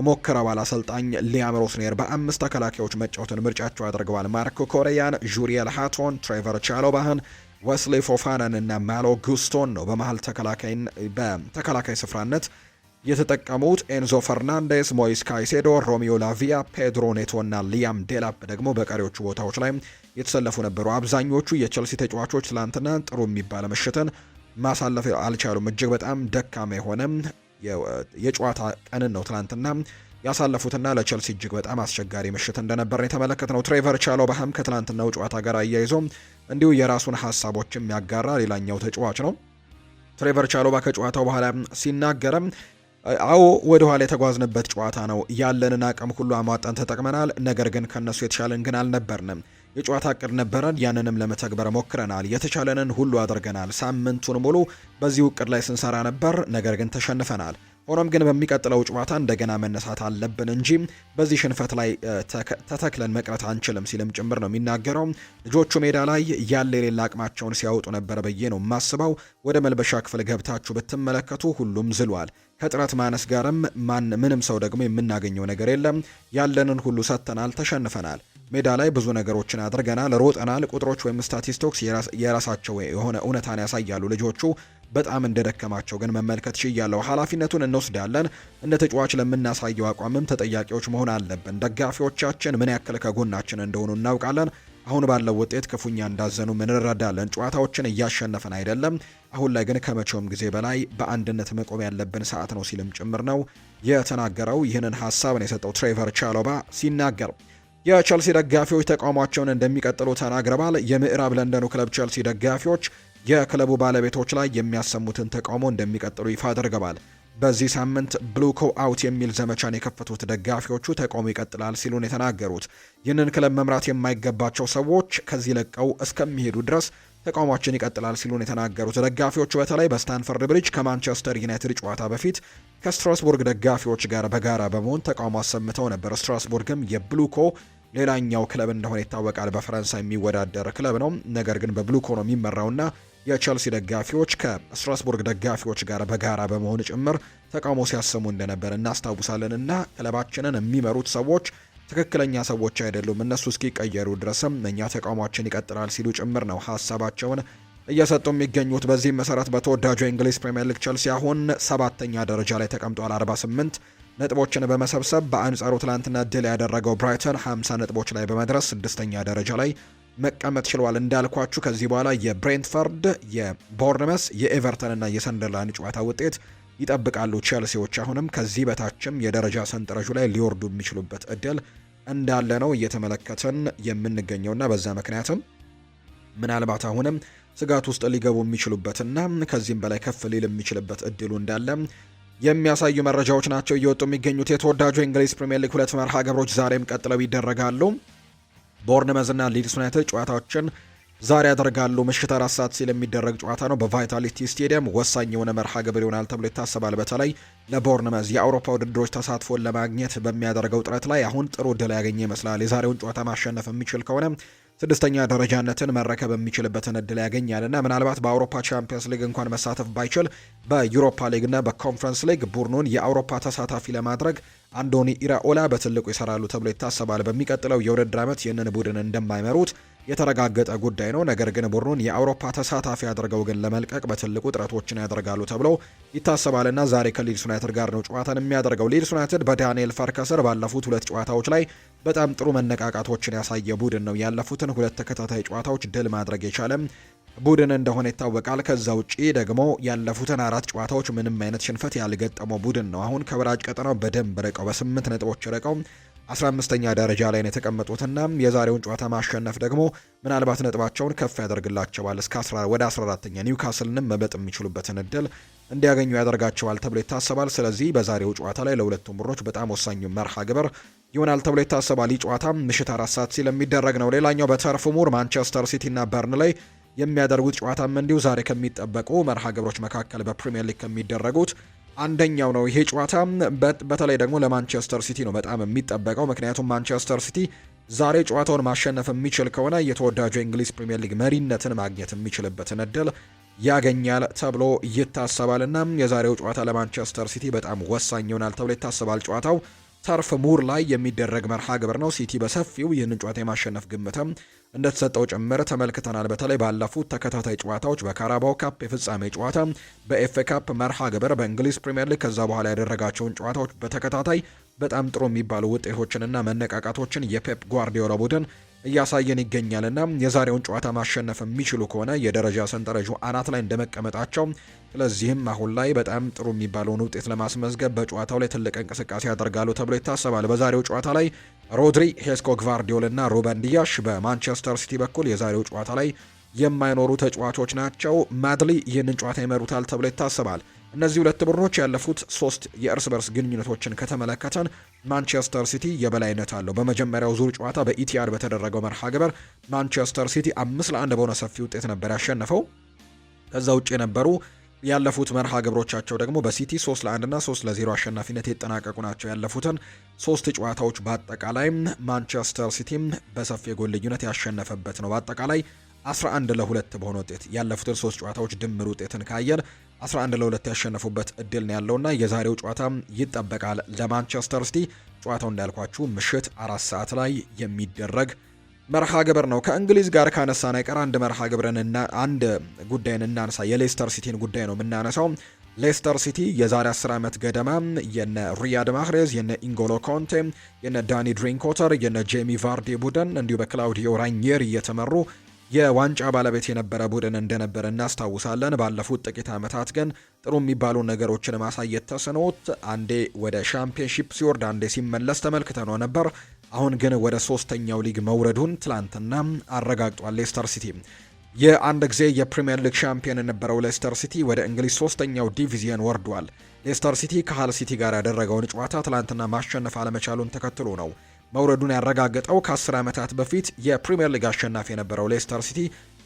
ሞክረዋል። አሰልጣኝ ሊያም ሮስኔር በ5 ተከላካዮች መጫወትን ምርጫቸው አድርገዋል። ማርኮ ኮሬያን፣ ዡሪየል ሃቶን፣ ትሬቨር ቻሎባህን፣ ወስሊ ፎፋናን እና ማሎ ጉስቶን ነው በተከላካይ ስፍራነት የተጠቀሙት። ኤንዞ ፈርናንዴስ፣ ሞይስ ካይሴዶ፣ ሮሚዮ ላቪያ፣ ፔድሮ ኔቶ እና ሊያም ዴላፕ ደግሞ በቀሪዎቹ ቦታዎች ላይ የተሰለፉ ነበሩ። አብዛኞቹ የቼልሲ ተጫዋቾች ትላንትና ጥሩ የሚባል ምሽትን ማሳለፍ አልቻሉም። እጅግ በጣም ደካማ የሆነ የጨዋታ ቀንን ነው ትላንትና ያሳለፉትና ለቼልሲ እጅግ በጣም አስቸጋሪ ምሽት እንደነበር የተመለከትነው። ትሬቨር ቻሎባህም ከትላንትናው ጨዋታ ጋር አያይዞ እንዲሁ የራሱን ሀሳቦችም ያጋራ ሌላኛው ተጫዋች ነው። ትሬቨር ቻሎባ ከጨዋታው በኋላ ሲናገርም አዎ ወደ ኋላ የተጓዝንበት ጨዋታ ነው። ያለንን አቅም ሁሉ አሟጠን ተጠቅመናል። ነገር ግን ከነሱ የተሻለን ግን አልነበርንም። የጨዋታ እቅድ ነበረን፣ ያንንም ለመተግበር ሞክረናል። የተቻለንን ሁሉ አድርገናል። ሳምንቱን ሙሉ በዚህ እቅድ ላይ ስንሰራ ነበር፣ ነገር ግን ተሸንፈናል። ሆኖም ግን በሚቀጥለው ጨዋታ እንደገና መነሳት አለብን እንጂ በዚህ ሽንፈት ላይ ተተክለን መቅረት አንችልም ሲልም ጭምር ነው የሚናገረው። ልጆቹ ሜዳ ላይ ያለ የሌላ አቅማቸውን ሲያወጡ ነበር ብዬ ነው የማስበው። ወደ መልበሻ ክፍል ገብታችሁ ብትመለከቱ ሁሉም ዝሏል። ከጥረት ማነስ ጋርም ምንም ሰው ደግሞ የምናገኘው ነገር የለም። ያለንን ሁሉ ሰጥተናል፣ ተሸንፈናል። ሜዳ ላይ ብዙ ነገሮችን አድርገናል፣ ሮጠናል። ቁጥሮች ወይም ስታቲስቲክስ የራሳቸው የሆነ እውነታን ያሳያሉ። ልጆቹ በጣም እንደደከማቸው ግን መመልከት ችያለሁ። ኃላፊነቱን እንወስዳለን። እንደ ተጫዋች ለምናሳየው አቋምም ተጠያቂዎች መሆን አለብን። ደጋፊዎቻችን ምን ያክል ከጎናችን እንደሆኑ እናውቃለን። አሁን ባለው ውጤት ክፉኛ እንዳዘኑ እንረዳለን። ጨዋታዎችን እያሸነፈን አይደለም። አሁን ላይ ግን ከመቼውም ጊዜ በላይ በአንድነት መቆም ያለብን ሰዓት ነው ሲልም ጭምር ነው የተናገረው። ይህንን ሀሳብ ነው የሰጠው ትሬቨር ቻሎባ ሲናገር። የቸልሲ ደጋፊዎች ተቃውሟቸውን እንደሚቀጥሉ ተናግረዋል። የምዕራብ ለንደኑ ክለብ ቸልሲ ደጋፊዎች የክለቡ ባለቤቶች ላይ የሚያሰሙትን ተቃውሞ እንደሚቀጥሉ ይፋ አድርገዋል። በዚህ ሳምንት ብሉኮ አውት የሚል ዘመቻን የከፈቱት ደጋፊዎቹ ተቃውሞ ይቀጥላል ሲሉ ነው የተናገሩት። ይህንን ክለብ መምራት የማይገባቸው ሰዎች ከዚህ ለቀው እስከሚሄዱ ድረስ ተቃውሟችን ይቀጥላል ሲሉ ነው የተናገሩት። ደጋፊዎቹ በተለይ በስታንፈርድ ብሪጅ ከማንቸስተር ዩናይትድ ጨዋታ በፊት ከስትራስቡርግ ደጋፊዎች ጋር በጋራ በመሆን ተቃውሞ አሰምተው ነበር። ስትራስቡርግም የብሉኮ ሌላኛው ክለብ እንደሆነ ይታወቃል። በፈረንሳይ የሚወዳደር ክለብ ነው። ነገር ግን በብሉኮ ነው የሚመራውና የቸልሲ ደጋፊዎች ከስትራስቡርግ ደጋፊዎች ጋር በጋራ በመሆን ጭምር ተቃውሞ ሲያሰሙ እንደነበር እናስታውሳለን። እና ክለባችንን የሚመሩት ሰዎች ትክክለኛ ሰዎች አይደሉም፣ እነሱ እስኪቀየሩ ድረስም እኛ ተቃውሟችን ይቀጥላል ሲሉ ጭምር ነው ሀሳባቸውን እየሰጡ የሚገኙት። በዚህም መሰረት በተወዳጁ የእንግሊዝ ፕሪምየር ሊግ ቸልሲ አሁን 7ኛ ደረጃ ላይ ተቀምጧል 48 ነጥቦችን በመሰብሰብ። በአንጻሩ ትላንትና ድል ያደረገው ብራይተን 50 ነጥቦች ላይ በመድረስ 6ኛ ደረጃ ላይ መቀመጥ ችሏል። እንዳልኳችሁ ከዚህ በኋላ የብሬንትፈርድ፣ የቦርንመስ፣ የኤቨርተን እና የሰንደርላንድ ጨዋታ ውጤት ይጠብቃሉ ቼልሲዎች። አሁንም ከዚህ በታችም የደረጃ ሰንጠረዡ ላይ ሊወርዱ የሚችሉበት እድል እንዳለ ነው እየተመለከትን የምንገኘውና በዛ ምክንያትም ምናልባት አሁንም ስጋት ውስጥ ሊገቡ የሚችሉበትና ከዚህም በላይ ከፍ ሊል የሚችልበት እድሉ እንዳለ የሚያሳዩ መረጃዎች ናቸው እየወጡ የሚገኙት። የተወዳጁ የእንግሊዝ ፕሪምየር ሊግ 2 መርሃ ግብሮች ዛሬም ቀጥለው ይደረጋሉ። ቦርንመዝ እና ሊድስ ዩናይትድ ጨዋታዎችን ዛሬ ያደርጋሉ። ምሽት 4 ሰዓት ሲል የሚደረግ ጨዋታ ነው። በቫይታሊቲ ስቴዲየም ወሳኝ የሆነ መርሃ ግብር ይሆናል ተብሎ ይታሰባል። በተለይ ለቦርንመዝ የአውሮፓ ውድድሮች ተሳትፎን ለማግኘት በሚያደርገው ጥረት ላይ አሁን ጥሩ እድል ያገኘ ይመስላል። የዛሬውን ጨዋታ ማሸነፍ የሚችል ከሆነ 6ኛ ደረጃነትን መረከብ የሚችልበትን እድል ያገኛልና ምናልባት በአውሮፓ ቻምፒየንስ ሊግ እንኳን መሳተፍ ባይችል በዩሮፓ ሊግ እና በኮንፈረንስ ሊግ ቡድኑን የአውሮፓ ተሳታፊ ለማድረግ አንዶኒ ኢራኦላ በትልቁ ይሰራሉ ተብሎ ይታሰባል። በሚቀጥለው የውድድር ዓመት ይህንን ቡድን እንደማይመሩት የተረጋገጠ ጉዳይ ነው። ነገር ግን ቡድኑን የአውሮፓ ተሳታፊ አድርገው ግን ለመልቀቅ በትልቁ ጥረቶችን ያደርጋሉ ተብሎ ይታሰባልና ዛሬ ከሊድስ ዩናይትድ ጋር ነው ጨዋታን የሚያደርገው። ሊድስ ዩናይትድ በዳንኤል ፈርከሰር ባለፉት 2 ጨዋታዎች ላይ በጣም ጥሩ መነቃቃቶችን ያሳየ ቡድን ነው። ያለፉትን 2 ተከታታይ ጨዋታዎች ድል ማድረግ የቻለም ቡድን እንደሆነ ይታወቃል። ከዛ ውጪ ደግሞ ያለፉትን 4 ጨዋታዎች ምንም አይነት ሽንፈት ያልገጠመው ቡድን ነው። አሁን ከወራጅ ቀጠናው በደንብ ርቀው በ8 ነጥቦች ርቀው 15ኛ ደረጃ ላይ ነው የተቀመጡትና የዛሬውን ጨዋታ ማሸነፍ ደግሞ ምናልባት ነጥባቸውን ከፍ ያደርግላቸዋል። እስከ ወደ 14ኛ ኒውካስልንም መብለጥ የሚችሉበትን እድል እንዲያገኙ ያደርጋቸዋል ተብሎ ይታሰባል። ስለዚህ በዛሬው ጨዋታ ላይ ለሁለቱም ቡድኖች በጣም ወሳኙ መርሃ ግብር ይሆናል ተብሎ ይታሰባል። ይህ ጨዋታ ምሽት 4 ሰዓት ሲል የሚደረግ ነው። ሌላኛው በተርፍ ሙር ማንቸስተር ሲቲ እና በርንሌይ የሚያደርጉት ጨዋታም እንዲሁ ዛሬ ከሚጠበቁ መርሃ ግብሮች መካከል በፕሪሚየር ሊግ ከሚደረጉት አንደኛው ነው ይሄ ጨዋታ። በተለይ ደግሞ ለማንቸስተር ሲቲ ነው በጣም የሚጠበቀው። ምክንያቱም ማንቸስተር ሲቲ ዛሬ ጨዋታውን ማሸነፍ የሚችል ከሆነ የተወዳጁ የእንግሊዝ ፕሪምየር ሊግ መሪነትን ማግኘት የሚችልበትን እድል ያገኛል ተብሎ ይታሰባልና የዛሬው ጨዋታ ለማንቸስተር ሲቲ በጣም ወሳኝ ይሆናል ተብሎ ይታሰባል። ጨዋታው ተርፍ ሙር ላይ የሚደረግ መርሃ ግብር ነው። ሲቲ በሰፊው ይህንን ጨዋታ የማሸነፍ ግምትም እንደተሰጠው ጭምር ተመልክተናል። በተለይ ባለፉት ተከታታይ ጨዋታዎች በካራባው ካፕ የፍጻሜ ጨዋታ፣ በኤፍኤ ካፕ መርሃ ግብር፣ በእንግሊዝ ፕሪምየር ሊግ ከዛ በኋላ ያደረጋቸውን ጨዋታዎች በተከታታይ በጣም ጥሩ የሚባሉ ውጤቶችንና መነቃቃቶችን የፔፕ ጓርዲዮላ ቡድን እያሳየን ይገኛልና የዛሬውን ጨዋታ ማሸነፍ የሚችሉ ከሆነ የደረጃ ሰንጠረዡ አናት ላይ እንደመቀመጣቸው፣ ስለዚህም አሁን ላይ በጣም ጥሩ የሚባለውን ውጤት ለማስመዝገብ በጨዋታው ላይ ትልቅ እንቅስቃሴ ያደርጋሉ ተብሎ ይታሰባል። በዛሬው ጨዋታ ላይ ሮድሪ፣ ሄስኮ ግቫርዲዮል እና ሩበን ዲያሽ በማንቸስተር ሲቲ በኩል የዛሬው ጨዋታ ላይ የማይኖሩ ተጫዋቾች ናቸው። ማድሊ ይህንን ጨዋታ ይመሩታል ተብሎ ይታሰባል። እነዚህ ሁለት ቡድኖች ያለፉት 3 የእርስ በርስ ግንኙነቶችን ከተመለከተን ማንቸስተር ሲቲ የበላይነት አለው። በመጀመሪያው ዙር ጨዋታ በኢቲያድ በተደረገው መርሃ ግብር ማንቸስተር ሲቲ 5-1 በሆነ ሰፊ ውጤት ነበር ያሸነፈው። ከዛ ውጭ የነበሩ ያለፉት መርሃ ግብሮቻቸው ደግሞ በሲቲ 3-1 እና 3-0 አሸናፊነት የተጠናቀቁ ናቸው። ያለፉትን 3 ጨዋታዎች በአጠቃላይ ማንቸስተር ሲቲም በሰፊ የጎል ልዩነት ያሸነፈበት ነው። በአጠቃላይ 11-2 በሆነ ውጤት ያለፉትን 3 ጨዋታዎች ድምር ውጤትን ካየን 11-2 ያሸነፉበት እድል ነው ያለውና የዛሬው ጨዋታ ይጠበቃል ለማንቸስተር ሲቲ። ጨዋታው እንዳልኳችሁ ምሽት 4 ሰዓት ላይ የሚደረግ መርሃ ግብር ነው። ከእንግሊዝ ጋር ካነሳን አይቀር አንድ መርሃ ግብርን እና አንድ ጉዳይን እናነሳ። የሌስተር ሲቲን ጉዳይ ነው የምናነሳው። ሌስተር ሲቲ የዛሬ 10 ዓመት ገደማ የነ ሪያድ ማህሬዝ፣ የነ ኢንጎሎ ኮንቴ፣ የነ ዳኒ ድሪንኮተር፣ የነ ጄሚ ቫርዲ ቡድን እንዲሁ በክላውዲዮ ራኒየሪ እየተመሩ የዋንጫ ባለቤት የነበረ ቡድን እንደነበረ እናስታውሳለን። ባለፉት ጥቂት ዓመታት ግን ጥሩ የሚባሉ ነገሮችን ማሳየት ተስኖት አንዴ ወደ ሻምፒዮንሺፕ ሲወርድ አንዴ ሲመለስ ተመልክተነው ነበር። አሁን ግን ወደ 3ኛው ሊግ መውረዱን ትላንትና አረጋግጧል። ሌስተር ሲቲ የአንድ ጊዜ የፕሪሚየር ሊግ ሻምፒዮን የነበረው ሌስተር ሲቲ ወደ እንግሊዝ 3ኛው ዲቪዚየን ወርዷል። ሌስተር ሲቲ ከሃል ሲቲ ጋር ያደረገውን ጨዋታ ትላንትና ማሸነፍ አለመቻሉን ተከትሎ ነው መውረዱን ያረጋገጠው። ከ10 ዓመታት በፊት የፕሪሚየር ሊግ አሸናፊ የነበረው ሌስተር ሲቲ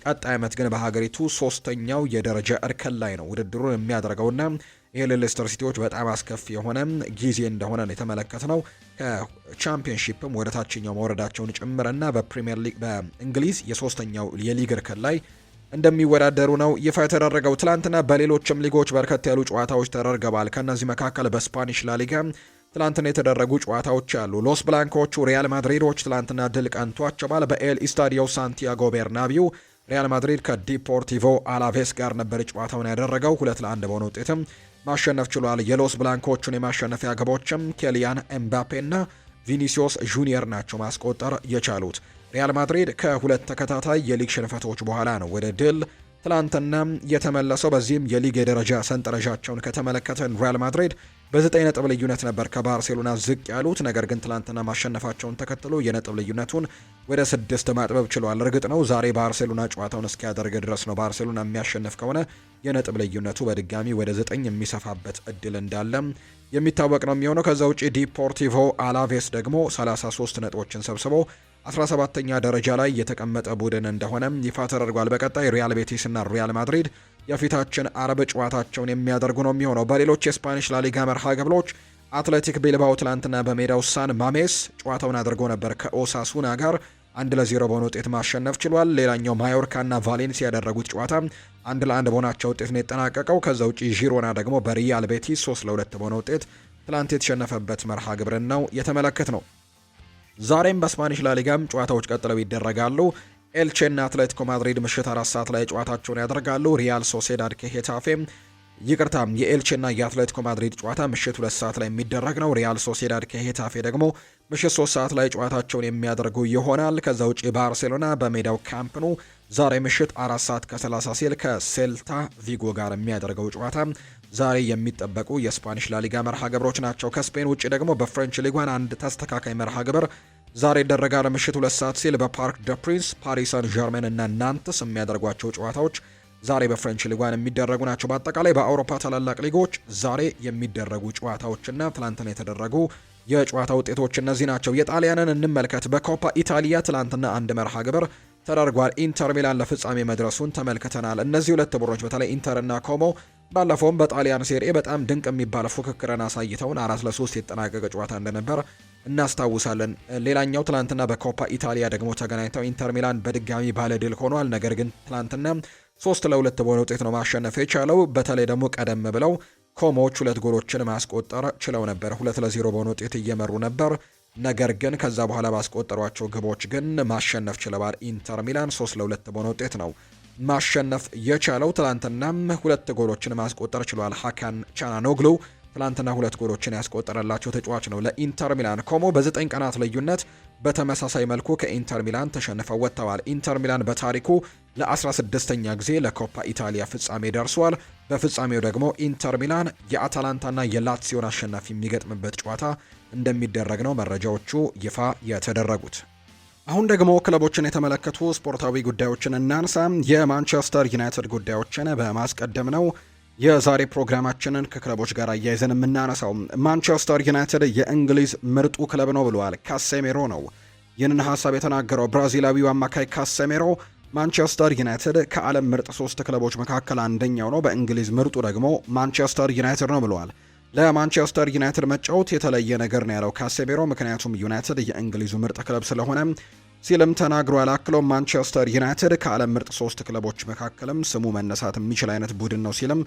ቀጣይ ዓመት ግን በሀገሪቱ 3ኛው የደረጃ እርከን ላይ ነው ውድድሩን የሚያደርገውና ይሄ ለሌስተር ሲቲዎች በጣም አስከፊ የሆነ ጊዜ እንደሆነ ነው የተመለከትነው። ከቻምፒዮንሺፕም ወደ ታችኛው መውረዳቸውን ጭምርና በፕሪሚየር ሊግ በእንግሊዝ የ3ኛው የሊግ እርከን ላይ እንደሚወዳደሩ ነው ይፋ የተደረገው። ትላንትና በሌሎችም ሊጎች በርከት ያሉ ጨዋታዎች ተደርገዋል። ከነዚህ መካከል በስፓኒሽ ላሊጋ ትላንትና የተደረጉ ጨዋታዎች አሉ። ሎስ ብላንኮቹ ሪያል ማድሪዶች ትላንትና ድል ቀንቷቸዋል። በኤል ኢስታዲዮ ሳንቲያጎ ቤርናቢው ሪያል ማድሪድ ከዲፖርቲቮ አላቬስ ጋር ነበር ጨዋታውን ያደረገው። 2-1 በሆነ ውጤትም ማሸነፍ ችሏል። የሎስ ብላንኮቹን የማሸነፊያ ግቦችም ኬሊያን ኤምባፔና ቪኒሲዮስ ጁኒየር ናቸው ማስቆጠር የቻሉት። ሪያል ማድሪድ ከ2 ተከታታይ የሊግ ሽንፈቶች በኋላ ነው ወደ ድል ትላንትና የተመለሰው። በዚህም የሊግ የደረጃ ሰንጠረዣቸውን ከተመለከተን ሪያል ማድሪድ በ9 ነጥብ ልዩነት ነበር ከባርሴሎና ዝቅ ያሉት። ነገር ግን ትላንትና ማሸነፋቸውን ተከትሎ የነጥብ ልዩነቱን ወደ 6 ማጥበብ ችሏል። እርግጥ ነው ዛሬ ባርሴሎና ጨዋታውን እስኪያደርግ ድረስ ነው። ባርሴሎና የሚያሸንፍ ከሆነ የነጥብ ልዩነቱ በድጋሚ ወደ 9 የሚሰፋበት እድል እንዳለ የሚታወቅ ነው የሚሆነው። ከዛ ውጪ ዲፖርቲቮ አላቬስ ደግሞ 33 ነጥቦችን ሰብስቦ 17ኛ ደረጃ ላይ የተቀመጠ ቡድን እንደሆነ ይፋ ተደርጓል። በቀጣይ ሪያል ቤቲስ እና ሪያል ማድሪድ የፊታችን አርብ ጨዋታቸውን የሚያደርጉ ነው የሚሆነው። በሌሎች የስፓኒሽ ላሊጋ መርሃ ግብሮች አትሌቲክ ቢልባኦ ትላንትና በሜዳው ሳን ማሜስ ጨዋታውን አድርጎ ነበር። ከኦሳሱና ጋር 1-0 በሆነ ውጤት ማሸነፍ ችሏል። ሌላኛው ማዮርካና ቫሌንሲያ ያደረጉት ጨዋታ 1-1 በሆናቸው ውጤት ነው የተጠናቀቀው። ከዛ ውጪ ዢሮና ደግሞ በሪያል ቤቲስ 3-2 በሆነ ውጤት ትላንት የተሸነፈበት መርሃ ግብርን ነው የተመለከት ነው። ዛሬም በስፓኒሽ ላሊጋም ጨዋታዎች ቀጥለው ይደረጋሉ። ኤልቼና አትሌቲኮ ማድሪድ ምሽት 4 ሰዓት ላይ ጨዋታቸውን ያደርጋሉ። ሪያል ሶሴዳድ ከሄታፌ የኤልቼና የአትሌቲኮ ማድሪድ ጨዋታ ምሽት 2 ሰዓት ላይ የሚደረግ ነው። ሪያል ሶሴዳድ ከሄታፌ ደግሞ ምሽት 3 ሰዓት ላይ ጨዋታቸውን የሚያደርጉ ይሆናል። ከዛ ውጪ ባርሴሎና በሜዳው ካምፕ ኑ ዛሬ ምሽት 4 ሰዓት ከ30 ሲል ከሴልታ ቪጎ ጋር የሚያደርገው ጨዋታ ዛሬ የሚጠበቁ የስፓኒሽ ላሊጋ መርሃ ግብሮች ናቸው። ከስፔን ውጪ ደግሞ በፍሬንች ሊጓን አንድ ተስተካካይ መርሃ ግብር ዛሬ ይደረጋል። ምሽት 2 ሰዓት ሲል በፓርክ ደ ፕሪንስ ፓሪስ ሳን ዠርሜን እና ናንትስ የሚያደርጓቸው ጨዋታዎች ዛሬ በፍሬንች ሊጓን የሚደረጉ ናቸው። በአጠቃላይ በአውሮፓ ታላላቅ ሊጎች ዛሬ የሚደረጉ ጨዋታዎችና ትላንትና የተደረጉ የጨዋታ ውጤቶች እነዚህ ናቸው። የጣሊያንን እንመልከት። በኮፓ ኢታሊያ ትላንትና አንድ መርሃ ግብር ተደርጓል። ኢንተር ሚላን ለፍጻሜ መድረሱን ተመልክተናል። እነዚህ ሁለት ቡድኖች በተለይ ኢንተርና ኮሞ ባለፈውም በጣሊያን ሴሪኤ በጣም ድንቅ የሚባል ፉክክርን አሳይተውን 4-3 የተጠናቀቀ ጨዋታ እንደነበር እናስታውሳለን። ሌላኛው ትላንትና በኮፓ ኢታሊያ ደግሞ ተገናኝተው ኢንተር ሚላን በድጋሚ ባለድል ሆኗል። ነገር ግን ትላንትና 3-2 በሆነ ውጤት ነው ማሸነፍ የቻለው። በተለይ ደግሞ ቀደም ብለው ኮሞዎች 2 ጎሎችን ማስቆጠር ችለው ነበር። 2-0 በሆነ ውጤት እየመሩ ነበር። ነገር ግን ከዛ በኋላ ባስቆጠሯቸው ግቦች ግን ማሸነፍ ችለዋል። ኢንተር ሚላን 3-2 በሆነ ውጤት ነው ማሸነፍ የቻለው። ትላንትናም 2 ጎሎችን ማስቆጠር ችሏል። ሀካን ቻናኖግሉ ትላንትና 2 ጎሎችን ያስቆጠረላቸው ተጫዋች ነው ለኢንተር ሚላን። ኮሞ በ9 ቀናት ልዩነት በተመሳሳይ መልኩ ከኢንተር ሚላን ተሸንፈው ወጥተዋል። ኢንተር ሚላን በታሪኩ ለ16ኛ ጊዜ ለኮፓ ኢታሊያ ፍጻሜ ደርሷል። በፍጻሜው ደግሞ ኢንተር ሚላን የአታላንታና የላትሲዮን አሸናፊ የሚገጥምበት ጨዋታ እንደሚደረግ ነው መረጃዎቹ ይፋ የተደረጉት። አሁን ደግሞ ክለቦችን የተመለከቱ ስፖርታዊ ጉዳዮችን እናንሳ። የማንቸስተር ዩናይትድ ጉዳዮችን በማስቀደም ነው የዛሬ ፕሮግራማችንን ከክለቦች ጋር አያይዘን የምናነሳው። ማንቸስተር ዩናይትድ የእንግሊዝ ምርጡ ክለብ ነው ብለዋል ካሴሜሮ ነው ይህንን ሀሳብ የተናገረው። ብራዚላዊው አማካይ ካሴሜሮ ማንቸስተር ዩናይትድ ከዓለም ምርጥ 3 ክለቦች መካከል አንደኛው ነው፣ በእንግሊዝ ምርጡ ደግሞ ማንቸስተር ዩናይትድ ነው ብለዋል። ለማንቸስተር ዩናይትድ መጫወት የተለየ ነገር ነው ያለው ካሴሜሮ፣ ምክንያቱም ዩናይትድ የእንግሊዙ ምርጥ ክለብ ስለሆነ ሲልም ተናግሯል። አክሎም ማንቸስተር ዩናይትድ ከዓለም ምርጥ 3 ክለቦች መካከልም ስሙ መነሳት የሚችል አይነት ቡድን ነው ሲልም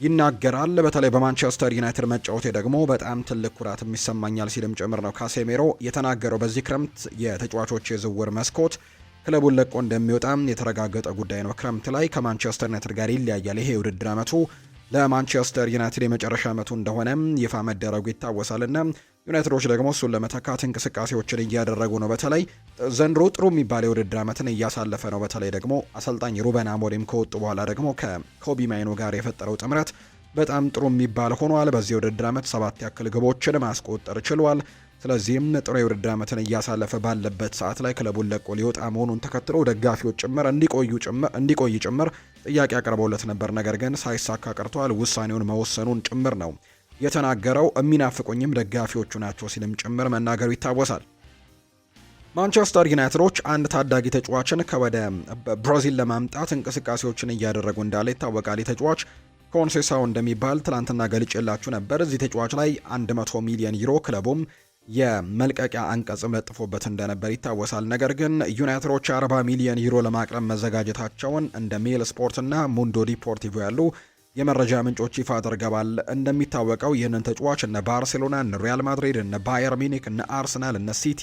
ይናገራል። በተለይ በማንቸስተር ዩናይትድ መጫወቴ ደግሞ በጣም ትልቅ ኩራት ይሰማኛል ሲልም ጭምር ነው ካሴሜሮ የተናገረው። በዚህ ክረምት የተጫዋቾች የዝውውር መስኮት ክለቡን ለቆ እንደሚወጣም የተረጋገጠ ጉዳይ ነው። ክረምት ላይ ከማንቸስተር ዩናይትድ ጋር ይለያያል። ይሄ የውድድር ዓመቱ ለማንቸስተር ዩናይትድ የመጨረሻ ዓመቱ እንደሆነም ይፋ መደረጉ ይታወሳልና ዩናይትዶች ደግሞ እሱን ለመተካት እንቅስቃሴዎችን እያደረጉ ነው። በተለይ ዘንድሮ ጥሩ የሚባል የውድድር ዓመትን እያሳለፈ ነው። በተለይ ደግሞ አሰልጣኝ ሩበን አሞሪም ከወጡ በኋላ ደግሞ ከኮቢ ማይኖ ጋር የፈጠረው ጥምረት በጣም ጥሩ የሚባል ሆኗል። በዚህ የውድድር ዓመት 7 ያክል ግቦችን ማስቆጠር ችሏል። ስለዚህም ጥሩ የውድድር ዓመትን እያሳለፈ ባለበት ሰዓት ላይ ክለቡን ለቆ ሊወጣ መሆኑን ተከትሎ ደጋፊዎች ጭምር እንዲቆይ ጭምር ጥያቄ አቅርበውለት ነበር። ነገር ግን ሳይሳካ ቀርቷል። ውሳኔውን መወሰኑን ጭምር ነው የተናገረው። የሚናፍቁኝም ደጋፊዎቹ ናቸው ሲልም ጭምር መናገሩ ይታወሳል። ማንቸስተር ዩናይትዶች አንድ ታዳጊ ተጫዋችን ከወደ ብራዚል ለማምጣት እንቅስቃሴዎችን እያደረጉ እንዳለ ይታወቃል። ተጫዋች ኮንሴሳው እንደሚባል ትላንትና ገልጬላችሁ ነበር። እዚህ ተጫዋች ላይ 100 ሚሊዮን ዩሮ ክለቡም የመልቀቂያ አንቀጽም ለጥፎበት እንደነበር ይታወሳል። ነገር ግን ዩናይትዶች 40 ሚሊዮን ዩሮ ለማቅረብ መዘጋጀታቸውን እንደ ሜል ስፖርት እና ሙንዶ ዲፖርቲቮ ያሉ የመረጃ ምንጮች ይፋ አድርገዋል። እንደሚታወቀው ይህንን ተጫዋች እነ ባርሴሎና፣ እነ ሪያል ማድሪድ፣ እነ ባየር ሚኒክ፣ እነ አርሰናል፣ እነ ሲቲ፣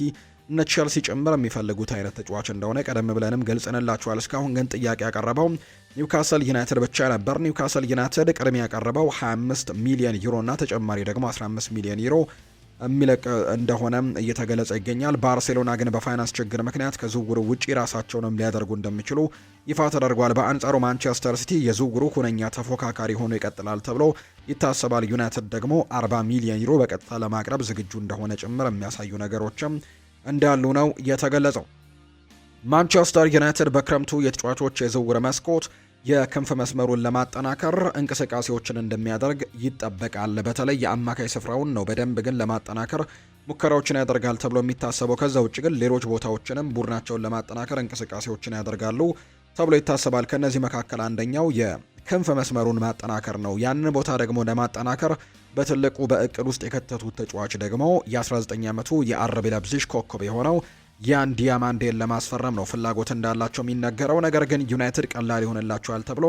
እነ ቼልሲ ጭምር የሚፈልጉት አይነት ተጫዋች እንደሆነ ቀደም ብለንም ገልጸንላችኋል። እስካሁን ግን ጥያቄ ያቀረበው ኒውካስል ዩናይትድ ብቻ ነበር። ኒውካስል ዩናይትድ ቅድሚያ ያቀረበው 25 ሚሊዮን ዩሮ እና ተጨማሪ ደግሞ 15 ሚሊዮን ዩሮ የሚለቅ እንደሆነ እየተገለጸ ይገኛል። ባርሴሎና ግን በፋይናንስ ችግር ምክንያት ከዝውውሩ ውጪ ራሳቸውንም ሊያደርጉ እንደሚችሉ ይፋ ተደርጓል። በአንጻሩ ማንቸስተር ሲቲ የዝውውሩ ሁነኛ ተፎካካሪ ሆኖ ይቀጥላል ተብሎ ይታሰባል። ዩናይትድ ደግሞ 40 ሚሊዮን ዩሮ በቀጥታ ለማቅረብ ዝግጁ እንደሆነ ጭምር የሚያሳዩ ነገሮችም እንዳሉ ነው የተገለጸው። ማንቸስተር ዩናይትድ በክረምቱ የተጫዋቾች የዝውውር መስኮት የክንፍ መስመሩን ለማጠናከር እንቅስቃሴዎችን እንደሚያደርግ ይጠበቃል። በተለይ የአማካይ ስፍራውን ነው በደንብ ግን ለማጠናከር ሙከራዎችን ያደርጋል ተብሎ የሚታሰበው። ከዛ ውጭ ግን ሌሎች ቦታዎችንም ቡድናቸውን ለማጠናከር እንቅስቃሴዎችን ያደርጋሉ ተብሎ ይታሰባል። ከነዚህ መካከል አንደኛው የክንፍ መስመሩን ማጠናከር ነው። ያንን ቦታ ደግሞ ለማጠናከር በትልቁ በእቅድ ውስጥ የከተቱት ተጫዋች ደግሞ የ19 ዓመቱ የአርቢ ላይፕዚግ ኮከብ የሆነው ያን ዲያማንዴን ለማስፈረም ነው ፍላጎት እንዳላቸው የሚነገረው። ነገር ግን ዩናይትድ ቀላል ይሆንላቸዋል ተብሎ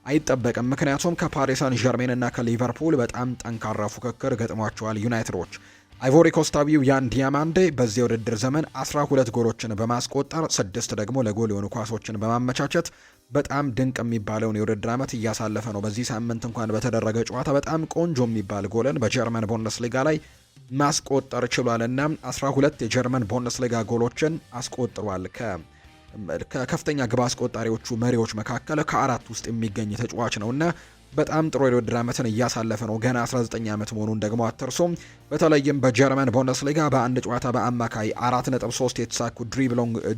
አይጠበቅም። ምክንያቱም ከፓሪስ ሳን ዠርሜን እና ከሊቨርፑል በጣም ጠንካራ ፉክክር ገጥሟቸዋል ዩናይትዶች። አይቮሪ ኮስታዊው ያን ዲያማንዴ በዚህ የውድድር ዘመን 12 ጎሎችን በማስቆጠር 6 ደግሞ ለጎል የሆኑ ኳሶችን በማመቻቸት በጣም ድንቅ የሚባለውን የውድድር ዓመት እያሳለፈ ነው። በዚህ ሳምንት እንኳን በተደረገ ጨዋታ በጣም ቆንጆ የሚባል ጎልን በጀርመን ቡንደስሊጋ ላይ ማስቆጠር ችሏልና 12 የጀርመን ቡንደስሊጋ ጎሎችን አስቆጥሯል። ከከፍተኛ ግብ አስቆጣሪዎቹ መሪዎች መካከል ከ4 ውስጥ የሚገኝ ተጫዋች ነውና በጣም ጥሩ የውድድር ዓመትን እያሳለፈ ነው። ገና 19 ዓመት መሆኑን ደግሞ አትርሱም። በተለይም በጀርመን ቡንደስሊጋ በአንድ ጨዋታ በአማካይ 4.3 የተሳኩ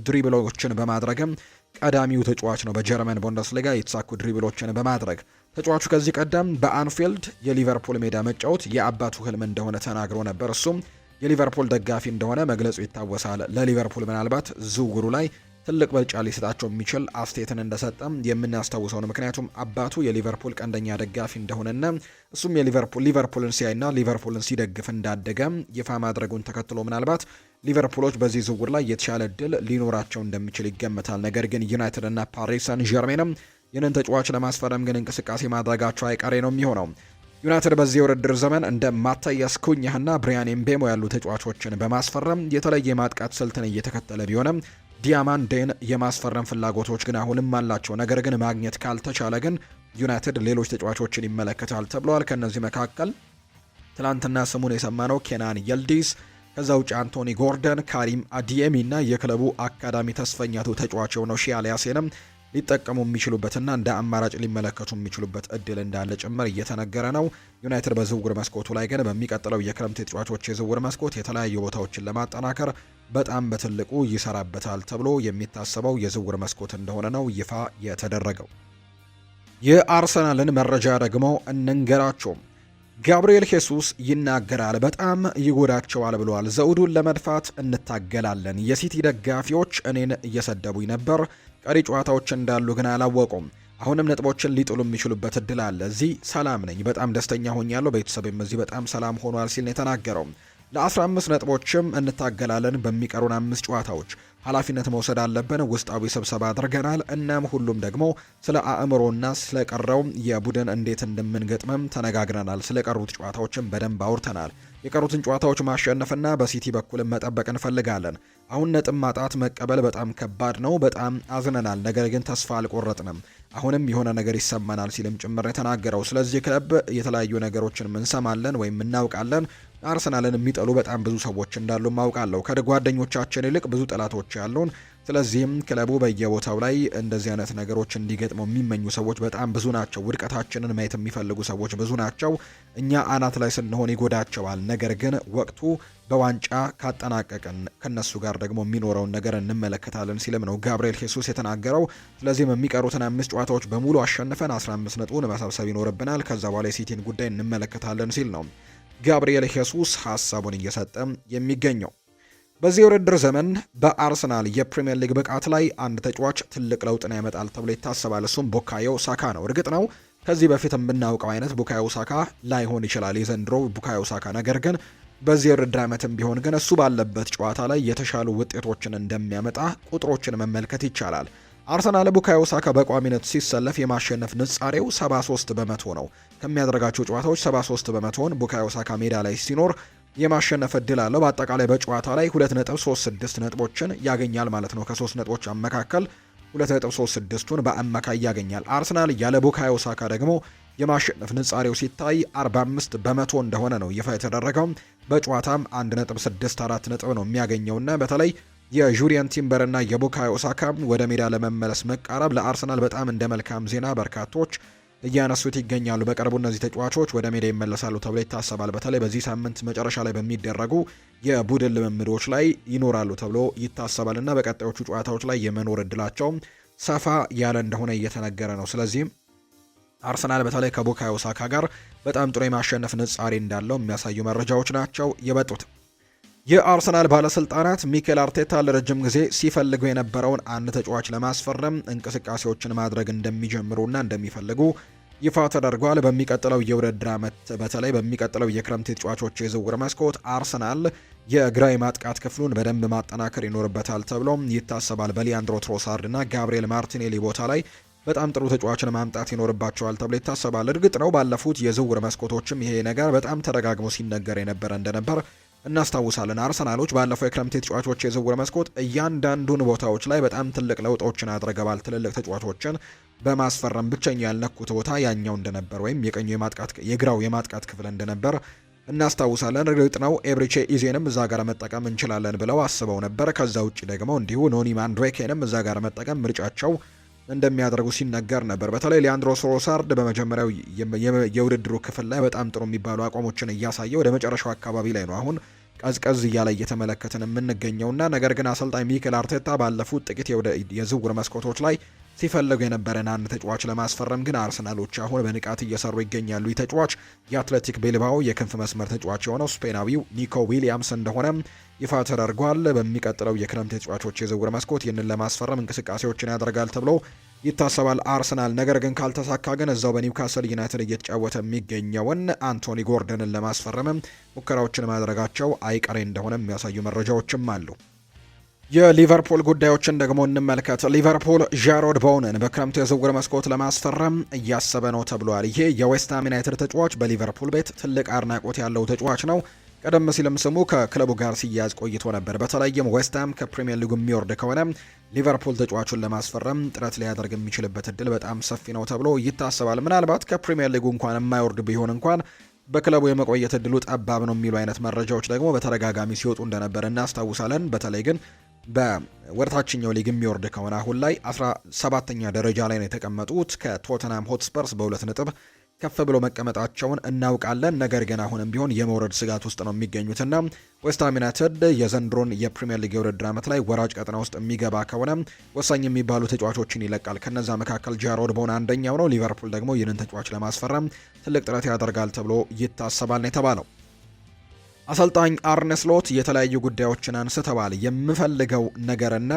ድሪብሎችን በማድረግም ቀዳሚው ተጫዋች ነው። በጀርመን ቡንደስሊጋ የተሳኩ ድሪብሎችን በማድረግ ተጫዋቹ ከዚህ ቀደም በአንፊልድ የሊቨርፑል ሜዳ መጫወት የአባቱ ህልም እንደሆነ ተናግሮ ነበር። እሱም የሊቨርፑል ደጋፊ እንደሆነ መግለጹ ይታወሳል። ለሊቨርፑል ምናልባት ዝውውሩ ላይ ትልቅ ብልጫ ሊሰጣቸው የሚችል አስተያየትን እንደሰጠም የምናስታውሰው ነው። ምክንያቱም አባቱ የሊቨርፑል ቀንደኛ ደጋፊ እንደሆነና እሱም ሊቨርፑልን ሲያይና ሊቨርፑልን ሲደግፍ እንዳደገ ይፋ ማድረጉን ተከትሎ ምናልባት ሊቨርፑሎች በዚህ ዝውውር ላይ የተሻለ እድል ሊኖራቸው እንደሚችል ይገመታል። ነገር ግን ዩናይትድ እና ፓሪስ ሰን ዠርሜንም ይህንን ተጫዋች ለማስፈረም ግን እንቅስቃሴ ማድረጋቸው አይቀሬ ነው የሚሆነው። ዩናይትድ በዚህ የውድድር ዘመን እንደ ማታያስ ኩኛህና ብሪያን ኤምቤሞ ያሉ ተጫዋቾችን በማስፈረም የተለየ የማጥቃት ስልትን እየተከተለ ቢሆንም ዲያማንዴን የማስፈረም ፍላጎቶች ግን አሁንም አላቸው። ነገር ግን ማግኘት ካልተቻለ ግን ዩናይትድ ሌሎች ተጫዋቾችን ይመለከታል ተብለዋል። ከእነዚህ መካከል ትላንትና ስሙን የሰማነው ኬናን የልዲስ፣ ከዛ ውጭ አንቶኒ ጎርደን፣ ካሪም አዲየሚ እና የክለቡ አካዳሚ ተስፈኛቱ ተጫዋች የሆነው ሺያሊያሴንም ሊጠቀሙ የሚችሉበትና እንደ አማራጭ ሊመለከቱ የሚችሉበት እድል እንዳለ ጭምር እየተነገረ ነው። ዩናይትድ በዝውውር መስኮቱ ላይ ግን በሚቀጥለው የክረምት ተጫዋቾች የዝውውር መስኮት የተለያዩ ቦታዎችን ለማጠናከር በጣም በትልቁ ይሰራበታል ተብሎ የሚታሰበው የዝውውር መስኮት እንደሆነ ነው ይፋ የተደረገው። የአርሰናልን መረጃ ደግሞ እንንገራቸው። ጋብሪኤል ሄሱስ ይናገራል። በጣም ይጎዳቸዋል ብለዋል። ዘውዱን ለመድፋት እንታገላለን። የሲቲ ደጋፊዎች እኔን እየሰደቡኝ ነበር። ቀሪ ጨዋታዎች እንዳሉ ግን አላወቁም። አሁንም ነጥቦችን ሊጥሉ የሚችሉበት እድል አለ። እዚህ ሰላም ነኝ፣ በጣም ደስተኛ ሆኛለሁ። ቤተሰብም እዚህ በጣም ሰላም ሆኗል ሲል ነው የተናገረው። ለ15 ነጥቦችም እንታገላለን። በሚቀሩን 5 ጨዋታዎች ኃላፊነት መውሰድ አለብን። ውስጣዊ ስብሰባ አድርገናል። እናም ሁሉም ደግሞ ስለ አእምሮና ስለቀረው የቡድን እንዴት እንደምንገጥመም ተነጋግረናል። ስለቀሩት ጨዋታዎችም በደንብ አውርተናል። የቀሩትን ጨዋታዎች ማሸነፍና በሲቲ በኩልም መጠበቅ እንፈልጋለን። አሁን ነጥብ ማጣት መቀበል በጣም ከባድ ነው። በጣም አዝነናል፣ ነገር ግን ተስፋ አልቆረጥንም። አሁንም የሆነ ነገር ይሰማናል ሲልም ጭምር የተናገረው። ስለዚህ ክለብ የተለያዩ ነገሮችን እንሰማለን ወይም እናውቃለን። አርሰናልን የሚጠሉ በጣም ብዙ ሰዎች እንዳሉ ማውቃለሁ። ከጓደኞቻችን ይልቅ ብዙ ጠላቶች ያሉን። ስለዚህም ክለቡ በየቦታው ላይ እንደዚህ አይነት ነገሮች እንዲገጥመው የሚመኙ ሰዎች በጣም ብዙ ናቸው። ውድቀታችንን ማየት የሚፈልጉ ሰዎች ብዙ ናቸው። እኛ አናት ላይ ስንሆን ይጎዳቸዋል። ነገር ግን ወቅቱ በዋንጫ ካጠናቀቅን ከነሱ ጋር ደግሞ የሚኖረውን ነገር እንመለከታለን ሲልም ነው ጋብሪኤል ሄሱስ የተናገረው። ስለዚህም የሚቀሩትን 5 ጨዋታዎች በሙሉ አሸንፈን 15 ነጥቡን መሰብሰብ ይኖርብናል። ከዛ በኋላ የሲቲን ጉዳይ እንመለከታለን ሲል ነው ጋብሪኤል ሄሱስ ሀሳቡን እየሰጠ የሚገኘው። በዚህ የውድድር ዘመን በአርሰናል የፕሪሚየር ሊግ ብቃት ላይ አንድ ተጫዋች ትልቅ ለውጥን ያመጣል ተብሎ ይታሰባል። እሱም ቡካዮ ሳካ ነው። እርግጥ ነው ከዚህ በፊት የምናውቀው አይነት ቡካዮ ሳካ ላይሆን ይችላል የዘንድሮ ቡካዮ ሳካ። ነገር ግን በዚህ የውድድር ዓመትም ቢሆን ግን እሱ ባለበት ጨዋታ ላይ የተሻሉ ውጤቶችን እንደሚያመጣ ቁጥሮችን መመልከት ይቻላል። አርሰናል ቡካዮ ሳካ በቋሚነት ሲሰለፍ የማሸነፍ ንጻሬው 73 በመቶ ነው። ከሚያደርጋቸው ጨዋታዎች 73 በመቶውን ቡካዮ ሳካ ሜዳ ላይ ሲኖር የማሸነፍ እድል አለው። በአጠቃላይ በጨዋታ ላይ 2.36 ነጥቦችን ያገኛል ማለት ነው። ከ3 ነጥቦች መካከል 2.36ቱን በአማካይ ያገኛል። አርሰናል ያለ ቡካዮ ሳካ ደግሞ የማሸነፍ ንጻሬው ሲታይ 45 በመቶ እንደሆነ ነው ይፋ የተደረገው። በጨዋታም 1.64 ነጥብ ነው የሚያገኘውና በተለይ የጁሪየን ቲምበርና የቡካዮ ሳካ ወደ ሜዳ ለመመለስ መቃረብ ለአርሰናል በጣም እንደ መልካም ዜና በርካቶች እያነሱት ይገኛሉ። በቅርቡ እነዚህ ተጫዋቾች ወደ ሜዳ ይመለሳሉ ተብሎ ይታሰባል። በተለይ በዚህ ሳምንት መጨረሻ ላይ በሚደረጉ የቡድን ልምምዶች ላይ ይኖራሉ ተብሎ ይታሰባል እና በቀጣዮቹ ጨዋታዎች ላይ የመኖር እድላቸው ሰፋ ያለ እንደሆነ እየተነገረ ነው። ስለዚህም አርሰናል በተለይ ከቡካዮ ሳካ ጋር በጣም ጥሩ የማሸነፍ ንጻሬ እንዳለው የሚያሳዩ መረጃዎች ናቸው የበጡት። የአርሰናል ባለስልጣናት ሚኬል አርቴታ ለረጅም ጊዜ ሲፈልጉ የነበረውን አንድ ተጫዋች ለማስፈረም እንቅስቃሴዎችን ማድረግ እንደሚጀምሩና እንደሚፈልጉ ይፋ ተደርጓል። በሚቀጥለው የውድድር ዓመት በተለይ በሚቀጥለው የክረምት ተጫዋቾች የዝውውር መስኮት አርሰናል የግራ የማጥቃት ክፍሉን በደንብ ማጠናከር ይኖርበታል ተብሎ ይታሰባል። በሊያንድሮ ትሮሳርድ እና ጋብሪኤል ማርቲኔሊ ቦታ ላይ በጣም ጥሩ ተጫዋችን ማምጣት ይኖርባቸዋል ተብሎ ይታሰባል። እርግጥ ነው ባለፉት የዝውውር መስኮቶችም ይሄ ነገር በጣም ተደጋግሞ ሲነገር የነበረ እንደነበር እናስታውሳለን። አርሰናሎች ባለፈው የክረምት ተጫዋቾች የዝውውር መስኮት እያንዳንዱን ቦታዎች ላይ በጣም ትልቅ ለውጦችን አድርገዋል። ትልልቅ ተጫዋቾችን በማስፈረም ብቸኛ ያልነኩት ቦታ ያኛው እንደነበር ወይም የቀኙ የግራው የማጥቃት ክፍል እንደነበር እናስታውሳለን። እርግጥ ነው ኤብሪቼ ኢዜንም እዛ ጋር መጠቀም እንችላለን ብለው አስበው ነበር። ከዛ ውጭ ደግሞ እንዲሁ ኖኒ ማንድሬኬንም እዛ ጋር መጠቀም ምርጫቸው እንደሚያደርጉ ሲነገር ነበር። በተለይ ሊያንድሮ ትሮሳርድ በመጀመሪያው የውድድሩ ክፍል ላይ በጣም ጥሩ የሚባሉ አቋሞችን እያሳየ ወደ መጨረሻው አካባቢ ላይ ነው አሁን ቀዝቀዝ እያለ እየተመለከትን የምንገኘውና ነገር ግን አሰልጣኝ ሚኬል አርቴታ ባለፉት ጥቂት የዝውውር መስኮቶች ላይ ሲፈልጉ የነበረን አንድ ተጫዋች ለማስፈረም ግን አርሰናሎች አሁን በንቃት እየሰሩ ይገኛሉ። ይህ ተጫዋች የአትሌቲክ ቤልባኦ የክንፍ መስመር ተጫዋች የሆነው ስፔናዊው ኒኮ ዊሊያምስ እንደሆነ ይፋ ተደርጓል። በሚቀጥለው የክረምት ተጫዋቾች የዝውውር መስኮት ይህንን ለማስፈረም እንቅስቃሴዎችን ያደርጋል ተብሎ ይታሰባል አርሰናል። ነገር ግን ካልተሳካ ግን እዛው በኒውካስል ዩናይትድ እየተጫወተ የሚገኘውን አንቶኒ ጎርደንን ለማስፈረም ሙከራዎችን ማድረጋቸው አይቀሬ እንደሆነ የሚያሳዩ መረጃዎችም አሉ። የሊቨርፑል ጉዳዮችን ደግሞ እንመልከት። ሊቨርፑል ዣሮድ ቦውንን በክረምቱ የዝውውር መስኮት ለማስፈረም እያሰበ ነው ተብሏል። ይሄ የዌስትሃም ዩናይትድ ተጫዋች በሊቨርፑል ቤት ትልቅ አድናቆት ያለው ተጫዋች ነው። ቀደም ሲልም ስሙ ከክለቡ ጋር ሲያያዝ ቆይቶ ነበር። በተለይም ዌስትሃም ከፕሪሚየር ሊጉ የሚወርድ ከሆነ ሊቨርፑል ተጫዋቹን ለማስፈረም ጥረት ሊያደርግ የሚችልበት እድል በጣም ሰፊ ነው ተብሎ ይታሰባል። ምናልባት ከፕሪሚየር ሊጉ እንኳን የማይወርድ ቢሆን እንኳን በክለቡ የመቆየት እድሉ ጠባብ ነው የሚሉ አይነት መረጃዎች ደግሞ በተደጋጋሚ ሲወጡ እንደነበር እናስታውሳለን። በተለይ ግን በወርታችኛው ሊግ የሚወርድ ከሆነ አሁን ላይ 17ኛ ደረጃ ላይ ነው የተቀመጡት ከቶተንሃም ሆትስፐርስ በ2 ነጥብ ከፍ ብሎ መቀመጣቸውን እናውቃለን። ነገር ግን አሁንም ቢሆን የመውረድ ስጋት ውስጥ ነው የሚገኙትና ዌስትሃም ዩናይትድ የዘንድሮን የፕሪሚየር ሊግ የውድድር ዓመት ላይ ወራጅ ቀጠና ውስጥ የሚገባ ከሆነ ወሳኝ የሚባሉ ተጫዋቾችን ይለቃል። ከነዛ መካከል ጃሮድ ቦውን አንደኛው ነው። ሊቨርፑል ደግሞ ይህንን ተጫዋች ለማስፈረም ትልቅ ጥረት ያደርጋል ተብሎ ይታሰባል ነው የተባለው። አሰልጣኝ አርነ ስሎት የተለያዩ ጉዳዮችን አንስተዋል። የምፈልገው ነገርና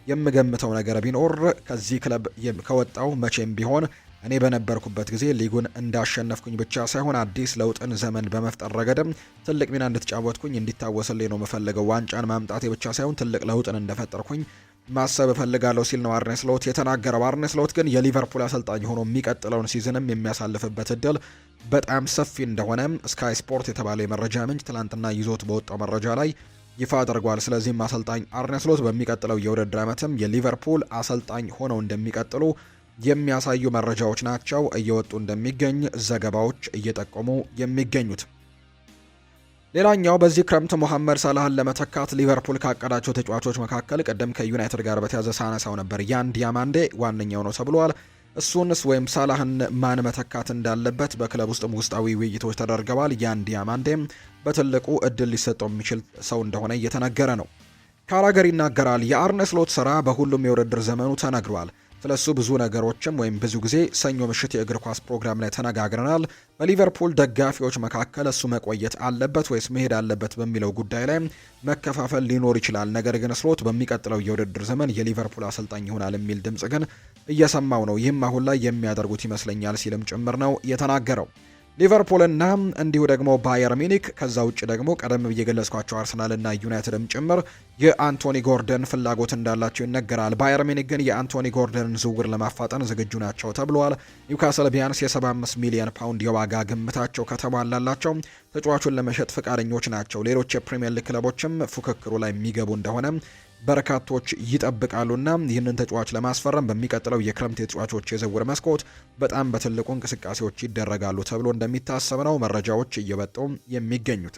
የምገምተው ነገር ቢኖር ከዚህ ክለብ ከወጣው መቼም ቢሆን እኔ በነበርኩበት ጊዜ ሊጉን እንዳሸነፍኩኝ ብቻ ሳይሆን አዲስ ለውጥን ዘመን በመፍጠር ረገድም ትልቅ ሚና እንድትጫወትኩኝ እንዲታወስልኝ ነው የምፈልገው። ዋንጫን ማምጣቴ ብቻ ሳይሆን ትልቅ ለውጥን እንደፈጠርኩኝ ማሰብ እፈልጋለሁ ሲል ነው አርነ ስሎት የተናገረው። አርነ ስሎት ግን የሊቨርፑል አሰልጣኝ ሆኖ የሚቀጥለውን ሲዝንም የሚያሳልፍበት እድል በጣም ሰፊ እንደሆነ ስካይ ስፖርት የተባለ የመረጃ ምንጭ ትላንትና ይዞት በወጣው መረጃ ላይ ይፋ አድርጓል። ስለዚህም አሰልጣኝ አርነ ስሎት በሚቀጥለው የውድድር ዓመትም የሊቨርፑል አሰልጣኝ ሆነው እንደሚቀጥሉ የሚያሳዩ መረጃዎች ናቸው እየወጡ እንደሚገኝ ዘገባዎች እየጠቆሙ የሚገኙት። ሌላኛው በዚህ ክረምት ሞሐመድ ሳላህን ለመተካት ሊቨርፑል ካቀዳቸው ተጫዋቾች መካከል ቀደም ከዩናይትድ ጋር በተያዘ ሳነሳው ነበር ያን ዲያማንዴ ዋነኛው ነው ተብሏል። እሱንስ ወይም ሳላህን ማን መተካት እንዳለበት በክለብ ውስጣዊ ውይይቶች ተደርገዋል። ያን ዲያማንዴም በትልቁ እድል ሊሰጠው የሚችል ሰው እንደሆነ እየተነገረ ነው። ካራገር ይናገራል። የአርነ ስሎት ስራ በሁሉም የውድድር ዘመኑ ተነግሯል። ስለሱ ብዙ ነገሮችም ወይም ብዙ ጊዜ ሰኞ ምሽት የእግር ኳስ ፕሮግራም ላይ ተነጋግረናል። በሊቨርፑል ደጋፊዎች መካከል እሱ መቆየት አለበት ወይስ መሄድ አለበት በሚለው ጉዳይ ላይ መከፋፈል ሊኖር ይችላል። ነገር ግን ስሎት በሚቀጥለው የውድድር ዘመን የሊቨርፑል አሰልጣኝ ይሆናል የሚል ድምጽ ግን እየሰማው ነው። ይህም አሁን ላይ የሚያደርጉት ይመስለኛል ሲልም ጭምር ነው የተናገረው። ሊቨርፑልና እንዲሁ ደግሞ ባየር ሚኒክ ከዛ ውጭ ደግሞ ቀደም ብዬ የገለጽኳቸው አርሰናልና ዩናይትድም ጭምር የአንቶኒ ጎርደን ፍላጎት እንዳላቸው ይነገራል። ባየር ሚኒክ ግን የአንቶኒ ጎርደንን ዝውውር ለማፋጠን ዝግጁ ናቸው ተብሏል። ኒውካስል ቢያንስ የ75 ሚሊዮን ፓውንድ የዋጋ ግምታቸው ከተሟላላቸው ተጫዋቹን ለመሸጥ ፈቃደኞች ናቸው። ሌሎች የፕሪሚየር ሊግ ክለቦችም ፉክክሩ ላይ የሚገቡ እንደሆነ በርካቶች ይጠብቃሉና ይህንን ተጫዋች ለማስፈረም በሚቀጥለው የክረምት የተጫዋቾች የዝውውር መስኮት በጣም በትልቁ እንቅስቃሴዎች ይደረጋሉ ተብሎ እንደሚታሰብ ነው መረጃዎች እየወጡ የሚገኙት።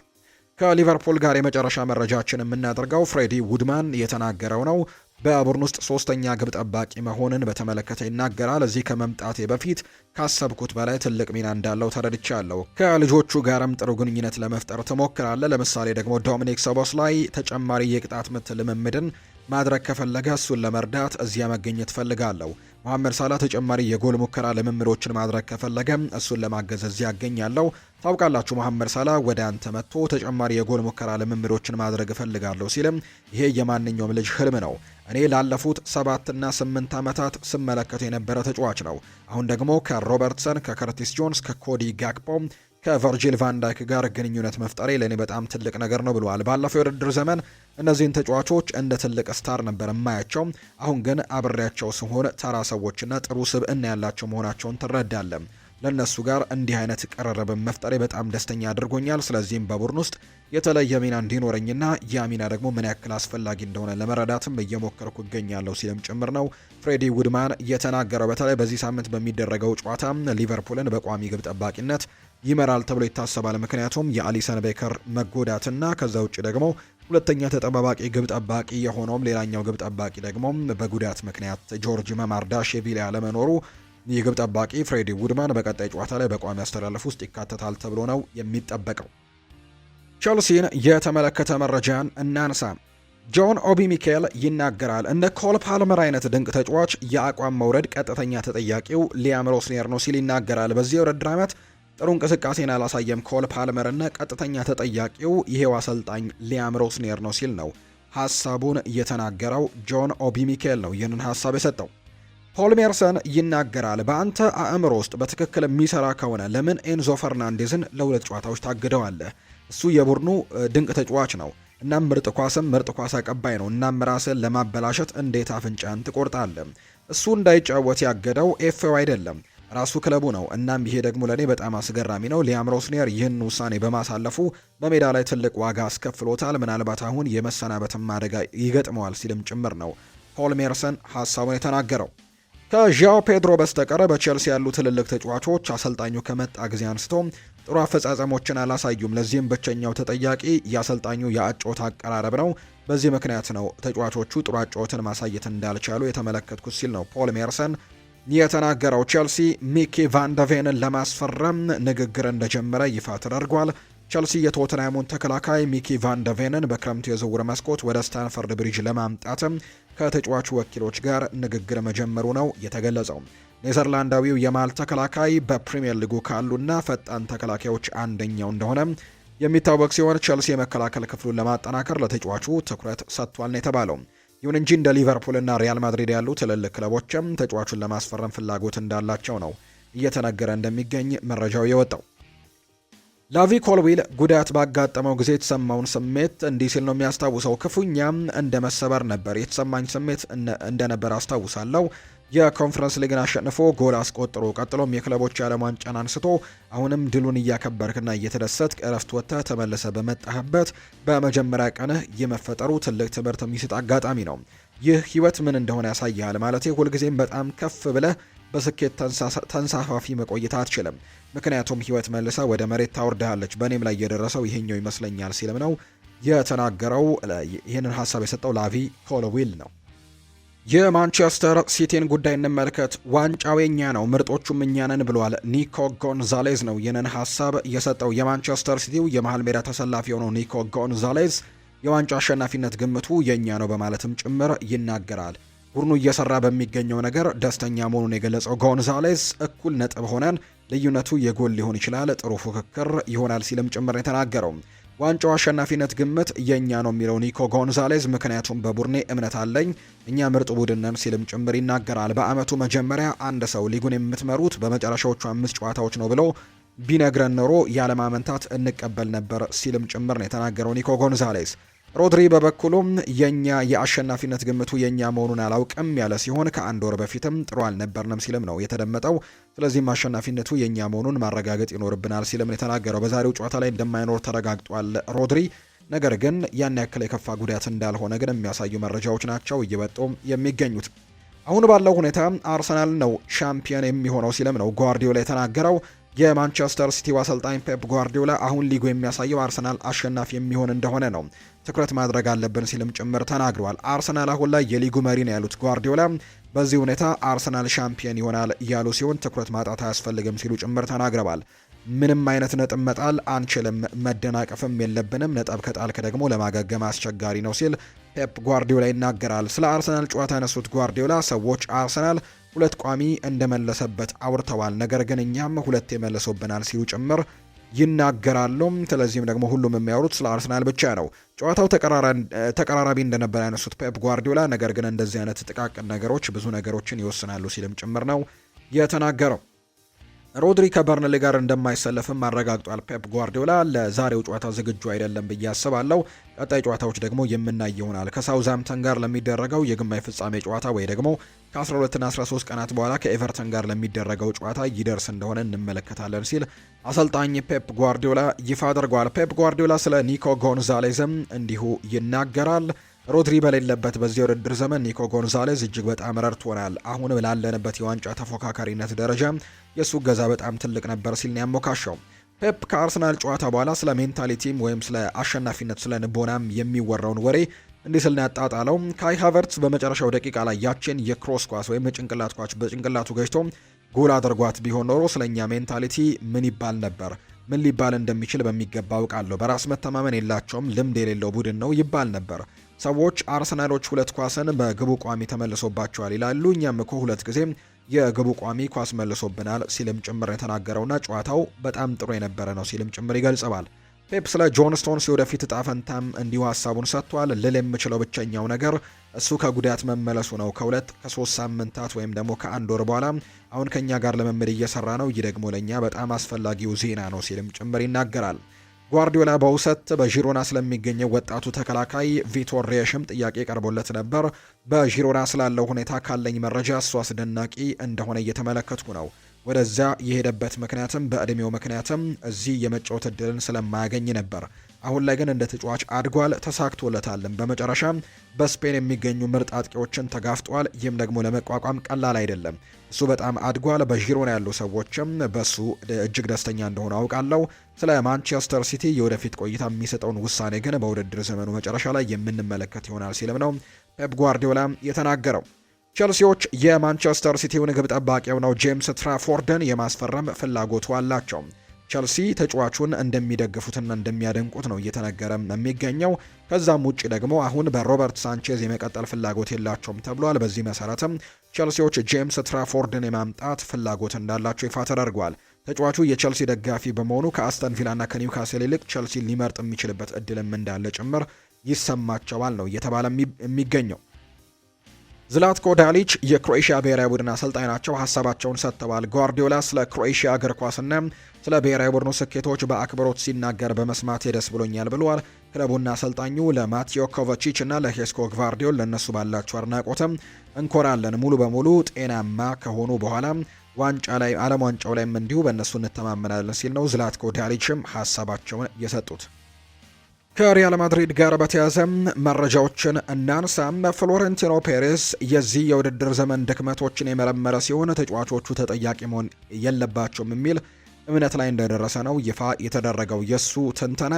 ከሊቨርፑል ጋር የመጨረሻ መረጃችን የምናደርገው ፍሬዲ ውድማን የተናገረው ነው። በቡድን ውስጥ 3ኛ ግብ ጠባቂ መሆንን በተመለከተ ይናገራል። እዚህ ከመምጣቴ በፊት ካሰብኩት በላይ ትልቅ ሚና እንዳለው ተረድቻለሁ። ከልጆቹ ጋርም ጥሩ ግንኙነት ለመፍጠር ትሞክራለህ። ለምሳሌ ደግሞ ዶሚኒክ ሶቦስላይ ተጨማሪ የቅጣት ምት ልምምድን ማድረግ ከፈለገ እሱን ለመርዳት እዚያ መገኘት ፈልጋለሁ። መሐመድ ሳላ ተጨማሪ የጎል ሙከራ ልምምዶችን ማድረግ ከፈለገ እሱን ለማገዝ እዚያ ያገኛለሁ። ታውቃላችሁ መሐመድ ሳላ ወደ አንተ መጥቶ ተጨማሪ የጎል ሙከራ ልምምዶችን ማድረግ እፈልጋለሁ ሲልም ይሄ የማንኛውም ልጅ ህልም ነው። እኔ ላለፉት 7 እና 8 ዓመታት ስመለከቱ የነበረ ተጫዋች ነው። አሁን ደግሞ ከሮበርትሰን፣ ከከርቲስ ጆንስ፣ ከኮዲ ጋክፖ፣ ከቨርጂል ቫንዳይክ ጋር ግንኙነት መፍጠሬ ለእኔ በጣም ትልቅ ነገር ነው ብለዋል። ባለፈው የውድድር ዘመን እነዚህን ተጫዋቾች እንደ ትልቅ ስታር ነበር የማያቸው። አሁን ግን አብሬያቸው ስሆን ተራ ሰዎችና ጥሩ ስብዕና ያላቸው መሆናቸውን ትረዳለን። ለእነሱ ጋር እንዲህ አይነት ቅርርብን መፍጠሬ በጣም ደስተኛ አድርጎኛል። ስለዚህም በቡድን ውስጥ የተለየ ሚና እንዲኖረኝና ያ ሚና ደግሞ ምን ያክል አስፈላጊ እንደሆነ ለመረዳትም እየሞከርኩ እገኛለሁ ሲልም ጭምር ነው ፍሬዲ ውድማን የተናገረው። በተለይ በዚህ ሳምንት በሚደረገው ጨዋታ ሊቨርፑልን በቋሚ ግብ ጠባቂነት ይመራል ተብሎ ይታሰባል። ምክንያቱም የአሊሰን ቤከር መጎዳትና ከዛ ውጭ ደግሞ ሁለተኛ ተጠባባቂ ግብ ጠባቂ የሆነውም ሌላኛው ግብ ጠባቂ ደግሞ በጉዳት ምክንያት ጆርጅ መማርዳሽቪሊ ያለመኖሩ የግብ ጠባቂ ፍሬዲ ውድማን በቀጣይ ጨዋታ ላይ በቋሚ አስተላለፍ ውስጥ ይካተታል ተብሎ ነው የሚጠበቀው። ቸልሲን የተመለከተ መረጃን እናንሳ። ጆን ኦቢ ሚኬል ይናገራል። እንደ ኮል ፓልመር አይነት ድንቅ ተጫዋች የአቋም መውረድ ቀጥተኛ ተጠያቂው ሊያም ሮስኔር ነው ሲል ይናገራል። በዚህ የውድድር ዓመት ጥሩ እንቅስቃሴን አላሳየም ኮል ፓልመር እና ቀጥተኛ ተጠያቂው ይሄው አሰልጣኝ ሊያም ሮስኔር ነው ሲል ነው ሀሳቡን የተናገረው። ጆን ኦቢ ሚኬል ነው ይህንን ሀሳብ የሰጠው። ፖል ሜርሰን ይናገራል። በአንተ አእምሮ ውስጥ በትክክል የሚሰራ ከሆነ ለምን ኤንዞ ፈርናንዴዝን ለሁለት ጨዋታዎች ታግደዋለህ? እሱ የቡድኑ ድንቅ ተጫዋች ነው። እናም ምርጥ ኳስ አቀባይ ነው። እናም ራስን ለማበላሸት እንዴት አፍንጫን ትቆርጣለህ? እሱ እንዳይጫወት ያገደው ኤፍኤው አይደለም ራሱ ክለቡ ነው። እናም ይሄ ደግሞ ለእኔ በጣም አስገራሚ ነው። ሊያም ሮስኔር ይህን ውሳኔ በማሳለፉ በሜዳ ላይ ትልቅ ዋጋ አስከፍሎታል። ምናልባት አሁን የመሰናበትም አደጋ ይገጥመዋል ሲልም ጭምር ነው ፖል ሜርሰን ሀሳቡን የተናገረው። ከዣኦ ፔድሮ በስተቀር በቼልሲ ያሉ ትልልቅ ተጫዋቾች አሰልጣኙ ከመጣ ጊዜ አንስቶ ጥሩ አፈጻጸሞችን አላሳዩም። ለዚህም ብቸኛው ተጠያቂ የአሰልጣኙ የአጨዋወት አቀራረብ ነው። በዚህ ምክንያት ነው ተጫዋቾቹ ጥሩ አጨዋወትን ማሳየት እንዳልቻሉ የተመለከትኩት ሲል ነው ፖል ሜርሰን የተናገረው። ቼልሲ ሚኪ ቫንደቬንን ለማስፈረም ንግግር እንደጀመረ ይፋ ተደርጓል። ቼልሲ የቶተንሃሙን ተከላካይ ሚኪ ቫንደቬንን በክረምቱ የዝውውር መስኮት ወደ ስታንፈርድ ብሪጅ ለማምጣትም ከተጫዋቹ ወኪሎች ጋር ንግግር መጀመሩ ነው የተገለጸው። ኔዘርላንዳዊው የማል ተከላካይ በፕሪሚየር ሊጉ ካሉና ፈጣን ተከላካዮች አንደኛው እንደሆነ የሚታወቅ ሲሆን ቼልሲ የመከላከል ክፍሉን ለማጠናከር ለተጫዋቹ ትኩረት ሰጥቷል ነው የተባለው። ይሁን እንጂ እንደ ሊቨርፑልና ሪያል ማድሪድ ያሉ ትልልቅ ክለቦችም ተጫዋቹን ለማስፈረም ፍላጎት እንዳላቸው ነው እየተነገረ እንደሚገኝ መረጃው የወጣው። ላቪ ኮልዊል ጉዳት ባጋጠመው ጊዜ የተሰማውን ስሜት እንዲህ ሲል ነው የሚያስታውሰው። ክፉኛም እንደ መሰበር ነበር የተሰማኝ ስሜት እንደነበር አስታውሳለሁ። የኮንፈረንስ ሊግን አሸንፎ ጎል አስቆጥሮ ቀጥሎም የክለቦች የዓለም ዋንጫን አንስቶ አሁንም ድሉን እያከበርክና እየተደሰት እረፍት ወጥተህ ተመልሰ በመጣህበት በመጀመሪያ ቀንህ የመፈጠሩ ትልቅ ትምህርት የሚሰጥ አጋጣሚ ነው። ይህ ህይወት ምን እንደሆነ ያሳያል። ማለቴ ሁልጊዜም በጣም ከፍ ብለህ በስኬት ተንሳፋፊ መቆየት አትችልም። ምክንያቱም ህይወት መልሳ ወደ መሬት ታወርድሃለች። በእኔም ላይ የደረሰው ይሄኛው ይመስለኛል ሲልም ነው የተናገረው። ይህንን ሀሳብ የሰጠው ላቪ ኮልዊል ነው። የማንቸስተር ሲቲን ጉዳይ እንመልከት። ዋንጫው የኛ ነው፣ ምርጦቹም እኛ ነን ብሏል ኒኮ ጎንዛሌዝ ነው ይህንን ሀሳብ የሰጠው። የማንቸስተር ሲቲው የመሃል ሜዳ ተሰላፊ የሆነው ኒኮ ጎንዛሌዝ የዋንጫ አሸናፊነት ግምቱ የኛ ነው በማለትም ጭምር ይናገራል። ቡድኑ እየሰራ በሚገኘው ነገር ደስተኛ መሆኑን የገለጸው ጎንዛሌዝ እኩል ነጥብ ሆነን ልዩነቱ የጎል ሊሆን ይችላል፣ ጥሩ ፉክክር ይሆናል ሲልም ጭምር የተናገረው። ዋንጫው አሸናፊነት ግምት የኛ ነው የሚለው ኒኮ ጎንዛሌዝ ምክንያቱም በቡድኔ እምነት አለኝ፣ እኛ ምርጥ ቡድን ነን ሲልም ጭምር ይናገራል። በአመቱ መጀመሪያ አንድ ሰው ሊጉን የምትመሩት በመጨረሻዎቹ 5 ጨዋታዎች ነው ብሎ ቢነግረን ኖሮ ያለማመንታት እንቀበል ነበር ሲልም ጭምር ነው የተናገረው ኒኮ ጎንዛሌዝ። ሮድሪ በበኩሉም የኛ የአሸናፊነት ግምቱ የኛ መሆኑን አላውቅም ያለ ሲሆን ከአንድ ወር በፊትም ጥሩ አልነበርንም ሲልም ነው የተደመጠው። ስለዚህም አሸናፊነቱ የኛ መሆኑን ማረጋገጥ ይኖርብናል ሲልም የተናገረው። በዛሬው ጨዋታ ላይ እንደማይኖር ተረጋግጧል ሮድሪ። ነገር ግን ያን ያክል የከፋ ጉዳት እንዳልሆነ ግን የሚያሳዩ መረጃዎች ናቸው እየወጡ የሚገኙት። አሁን ባለው ሁኔታ አርሰናል ነው ሻምፒዮን የሚሆነው ሲልም ነው ጓርዲዮላ የተናገረው። የማንቸስተር ሲቲው አሰልጣኝ ፔፕ ጓርዲዮላ አሁን ሊጉ የሚያሳየው አርሰናል አሸናፊ የሚሆን እንደሆነ ነው ትኩረት ማድረግ አለብን ሲልም ጭምር ተናግረዋል። አርሰናል አሁን ላይ የሊጉ መሪ ነው ያሉት ጓርዲዮላ በዚህ ሁኔታ አርሰናል ሻምፒዮን ይሆናል እያሉ ሲሆን ትኩረት ማጣት አያስፈልግም ሲሉ ጭምር ተናግረዋል። ምንም አይነት ነጥብ መጣል አንችልም፣ መደናቀፍም የለብንም፣ ነጥብ ከጣልክ ደግሞ ለማገገም አስቸጋሪ ነው ሲል ፔፕ ጓርዲዮላ ይናገራል። ስለ አርሰናል ጨዋታ ያነሱት ጓርዲዮላ ሰዎች አርሰናል 2 ቋሚ እንደመለሰበት አውርተዋል፣ ነገር ግን እኛም 2 የመለሶብናል ሲሉ ጭምር ይናገራሉ። ስለዚህም ደግሞ ሁሉም የሚያወሩት ስለ አርሰናል ብቻ ነው። ጨዋታው ተቀራራቢ እንደነበር ያነሱት ፔፕ ጓርዲዮላ ነገር ግን እንደዚህ አይነት ጥቃቅን ነገሮች ብዙ ነገሮችን ይወስናሉ ሲልም ጭምር ነው የተናገረው። ሮድሪ ከበርንሌ ጋር እንደማይሰለፍም አረጋግጧል ፔፕ ጓርዲዮላ። ለዛሬው ጨዋታ ዝግጁ አይደለም ብዬ አስባለሁ። ቀጣይ ጨዋታዎች ደግሞ የምናይ ይሆናል። ከሳውዛምፕተን ጋር ለሚደረገው የግማሽ ፍጻሜ ጨዋታ ወይ ደግሞ ከ12ና 13 ቀናት በኋላ ከኤቨርተን ጋር ለሚደረገው ጨዋታ ይደርስ እንደሆነ እንመለከታለን ሲል አሰልጣኝ ፔፕ ጓርዲዮላ ይፋ አድርጓል። ፔፕ ጓርዲዮላ ስለ ኒኮ ጎንዛሌዝም እንዲሁ ይናገራል። ሮድሪ በሌለበት በዚህ ውድድር ዘመን ኒኮ ጎንዛሌዝ እጅግ በጣም ረድቶናል። አሁን ላለንበት የዋንጫ ተፎካካሪነት ደረጃ የሱ ገዛ በጣም ትልቅ ነበር ሲል ነው ያሞካሸው። ፔፕ ከአርሰናል ጨዋታ በኋላ ስለ ሜንታሊቲም ወይም ስለ አሸናፊነት ስለ ንቦናም የሚወራውን ወሬ እንዲህ ስል ነው ያጣጣለው። ካይ ሃቨርትስ በመጨረሻው ደቂቃ ላይ ያችን የክሮስ ኳስ ወይም የጭንቅላት ኳስ በጭንቅላቱ ገጭቶ ጎል አድርጓት ቢሆን ኖሮ ስለኛ ሜንታሊቲ ምን ይባል ነበር? ምን ሊባል እንደሚችል በሚገባ አውቃለሁ። በራስ መተማመን የላቸውም፣ ልምድ የሌለው ቡድን ነው ይባል ነበር። ሰዎች አርሰናሎች 2 ኳስን በግቡ ቋሚ ተመልሶባቸዋል ይላሉ። እኛም እኮ 2 ጊዜ የግቡ ቋሚ ኳስ መልሶብናል ሲልም ጭምር የተናገረውና ጨዋታው በጣም ጥሩ የነበረ ነው ሲልም ጭምር ይገልጸዋል። ፔፕ ስለ ጆን ስቶንስ የወደፊት እጣ ፈንታም እንዲሁ ሀሳቡን ሰጥቷል። ልል የምችለው ብቸኛው ነገር እሱ ከጉዳት መመለሱ ነው። ከ3 ሳምንታት ወይም ደግሞ ከ1 ወር በኋላ አሁን ከኛ ጋር ልምምድ እየሰራ ነው። ይህ ደግሞ ለኛ በጣም አስፈላጊው ዜና ነው ሲልም ጭምር ይናገራል። ጓርዲዮላ በውሰት በዢሮና ስለሚገኘው ወጣቱ ተከላካይ ቪቶር ሪየሽም ጥያቄ ቀርቦለት ነበር። በዢሮና ስላለው ሁኔታ ካለኝ መረጃ እሱ አስደናቂ እንደሆነ እየተመለከትኩ ነው። ወደዚያ የሄደበት ምክንያትም በእድሜው ምክንያትም እዚህ የመጫወት እድልን ስለማያገኝ ነበር። አሁን ላይ ግን እንደ ተጫዋች አድጓል፣ ተሳክቶለታልም። በመጨረሻም በስፔን የሚገኙ ምርጥ አጥቂዎችን ተጋፍጧል። ይህም ደግሞ ለመቋቋም ቀላል አይደለም። እሱ በጣም አድጓል። በዢሮና ያሉ ሰዎችም በሱ እጅግ ደስተኛ እንደሆነ አውቃለሁ። ስለ ማንቸስተር ሲቲ የወደፊት ቆይታ የሚሰጠውን ውሳኔ ግን በውድድር ዘመኑ መጨረሻ ላይ የምንመለከት ይሆናል ሲልም ነው ፔፕ ጓርዲዮላ የተናገረው። ቼልሲዎች የማንቸስተር ሲቲውን ግብ ጠባቂ የሆነው ጄምስ ትራፎርድን የማስፈረም ፍላጎቱ አላቸው። ቼልሲ ተጫዋቹን እንደሚደግፉትና እንደሚያደንቁት ነው እየተነገረ የሚገኘው። ከዛም ውጭ ደግሞ አሁን በሮበርት ሳንቼዝ የመቀጠል ፍላጎት የላቸውም ተብሏል። በዚህ መሰረትም ቼልሲዎች ጄምስ ትራፎርድን የማምጣት ፍላጎት እንዳላቸው ይፋ ተደርጓል። ተጫዋቹ የቼልሲ ደጋፊ በመሆኑ ከአስተን ቪላና ከኒውካስል ይልቅ ቼልሲ ሊመርጥ የሚችልበት እድልም እንዳለ ጭምር ይሰማቸዋል ነው እየተባለ የሚገኘው። ዝላትኮ ዳሊች የክሮኤሽያ ብሔራዊ ቡድን አሰልጣኝ ናቸው። ሀሳባቸውን ሰጥተዋል። ጓርዲዮላ ስለ ክሮኤሽያ እግር ኳስና ስለ ብሔራዊ ቡድኑ ስኬቶች በአክብሮት ሲናገር በመስማቴ ደስ ብሎኛል ብለዋል። ክለቡና አሰልጣኙ ለማቴዮ ኮቫቺች እና ለሄስኮ ግቫርዲዮል ለነሱ ባላቸው አድናቆትም እንኮራለን። ሙሉ በሙሉ ጤናማ ከሆኑ በኋላ ዋንጫ ላይ ዓለም ዋንጫው ላይም እንዲሁ በእነሱ እንተማመናለን ሲል ነው ዝላትኮ ዳሊችም ሀሳባቸውን የሰጡት። ከሪያል ማድሪድ ጋር በተያያዘ መረጃዎችን እናንሳም። ፍሎሬንቲኖ ፔሬስ የዚህ የውድድር ዘመን ድክመቶችን የመረመረ ሲሆን ተጫዋቾቹ ተጠያቂ መሆን የለባቸውም የሚል እምነት ላይ እንደደረሰ ነው ይፋ የተደረገው። የሱ ትንተና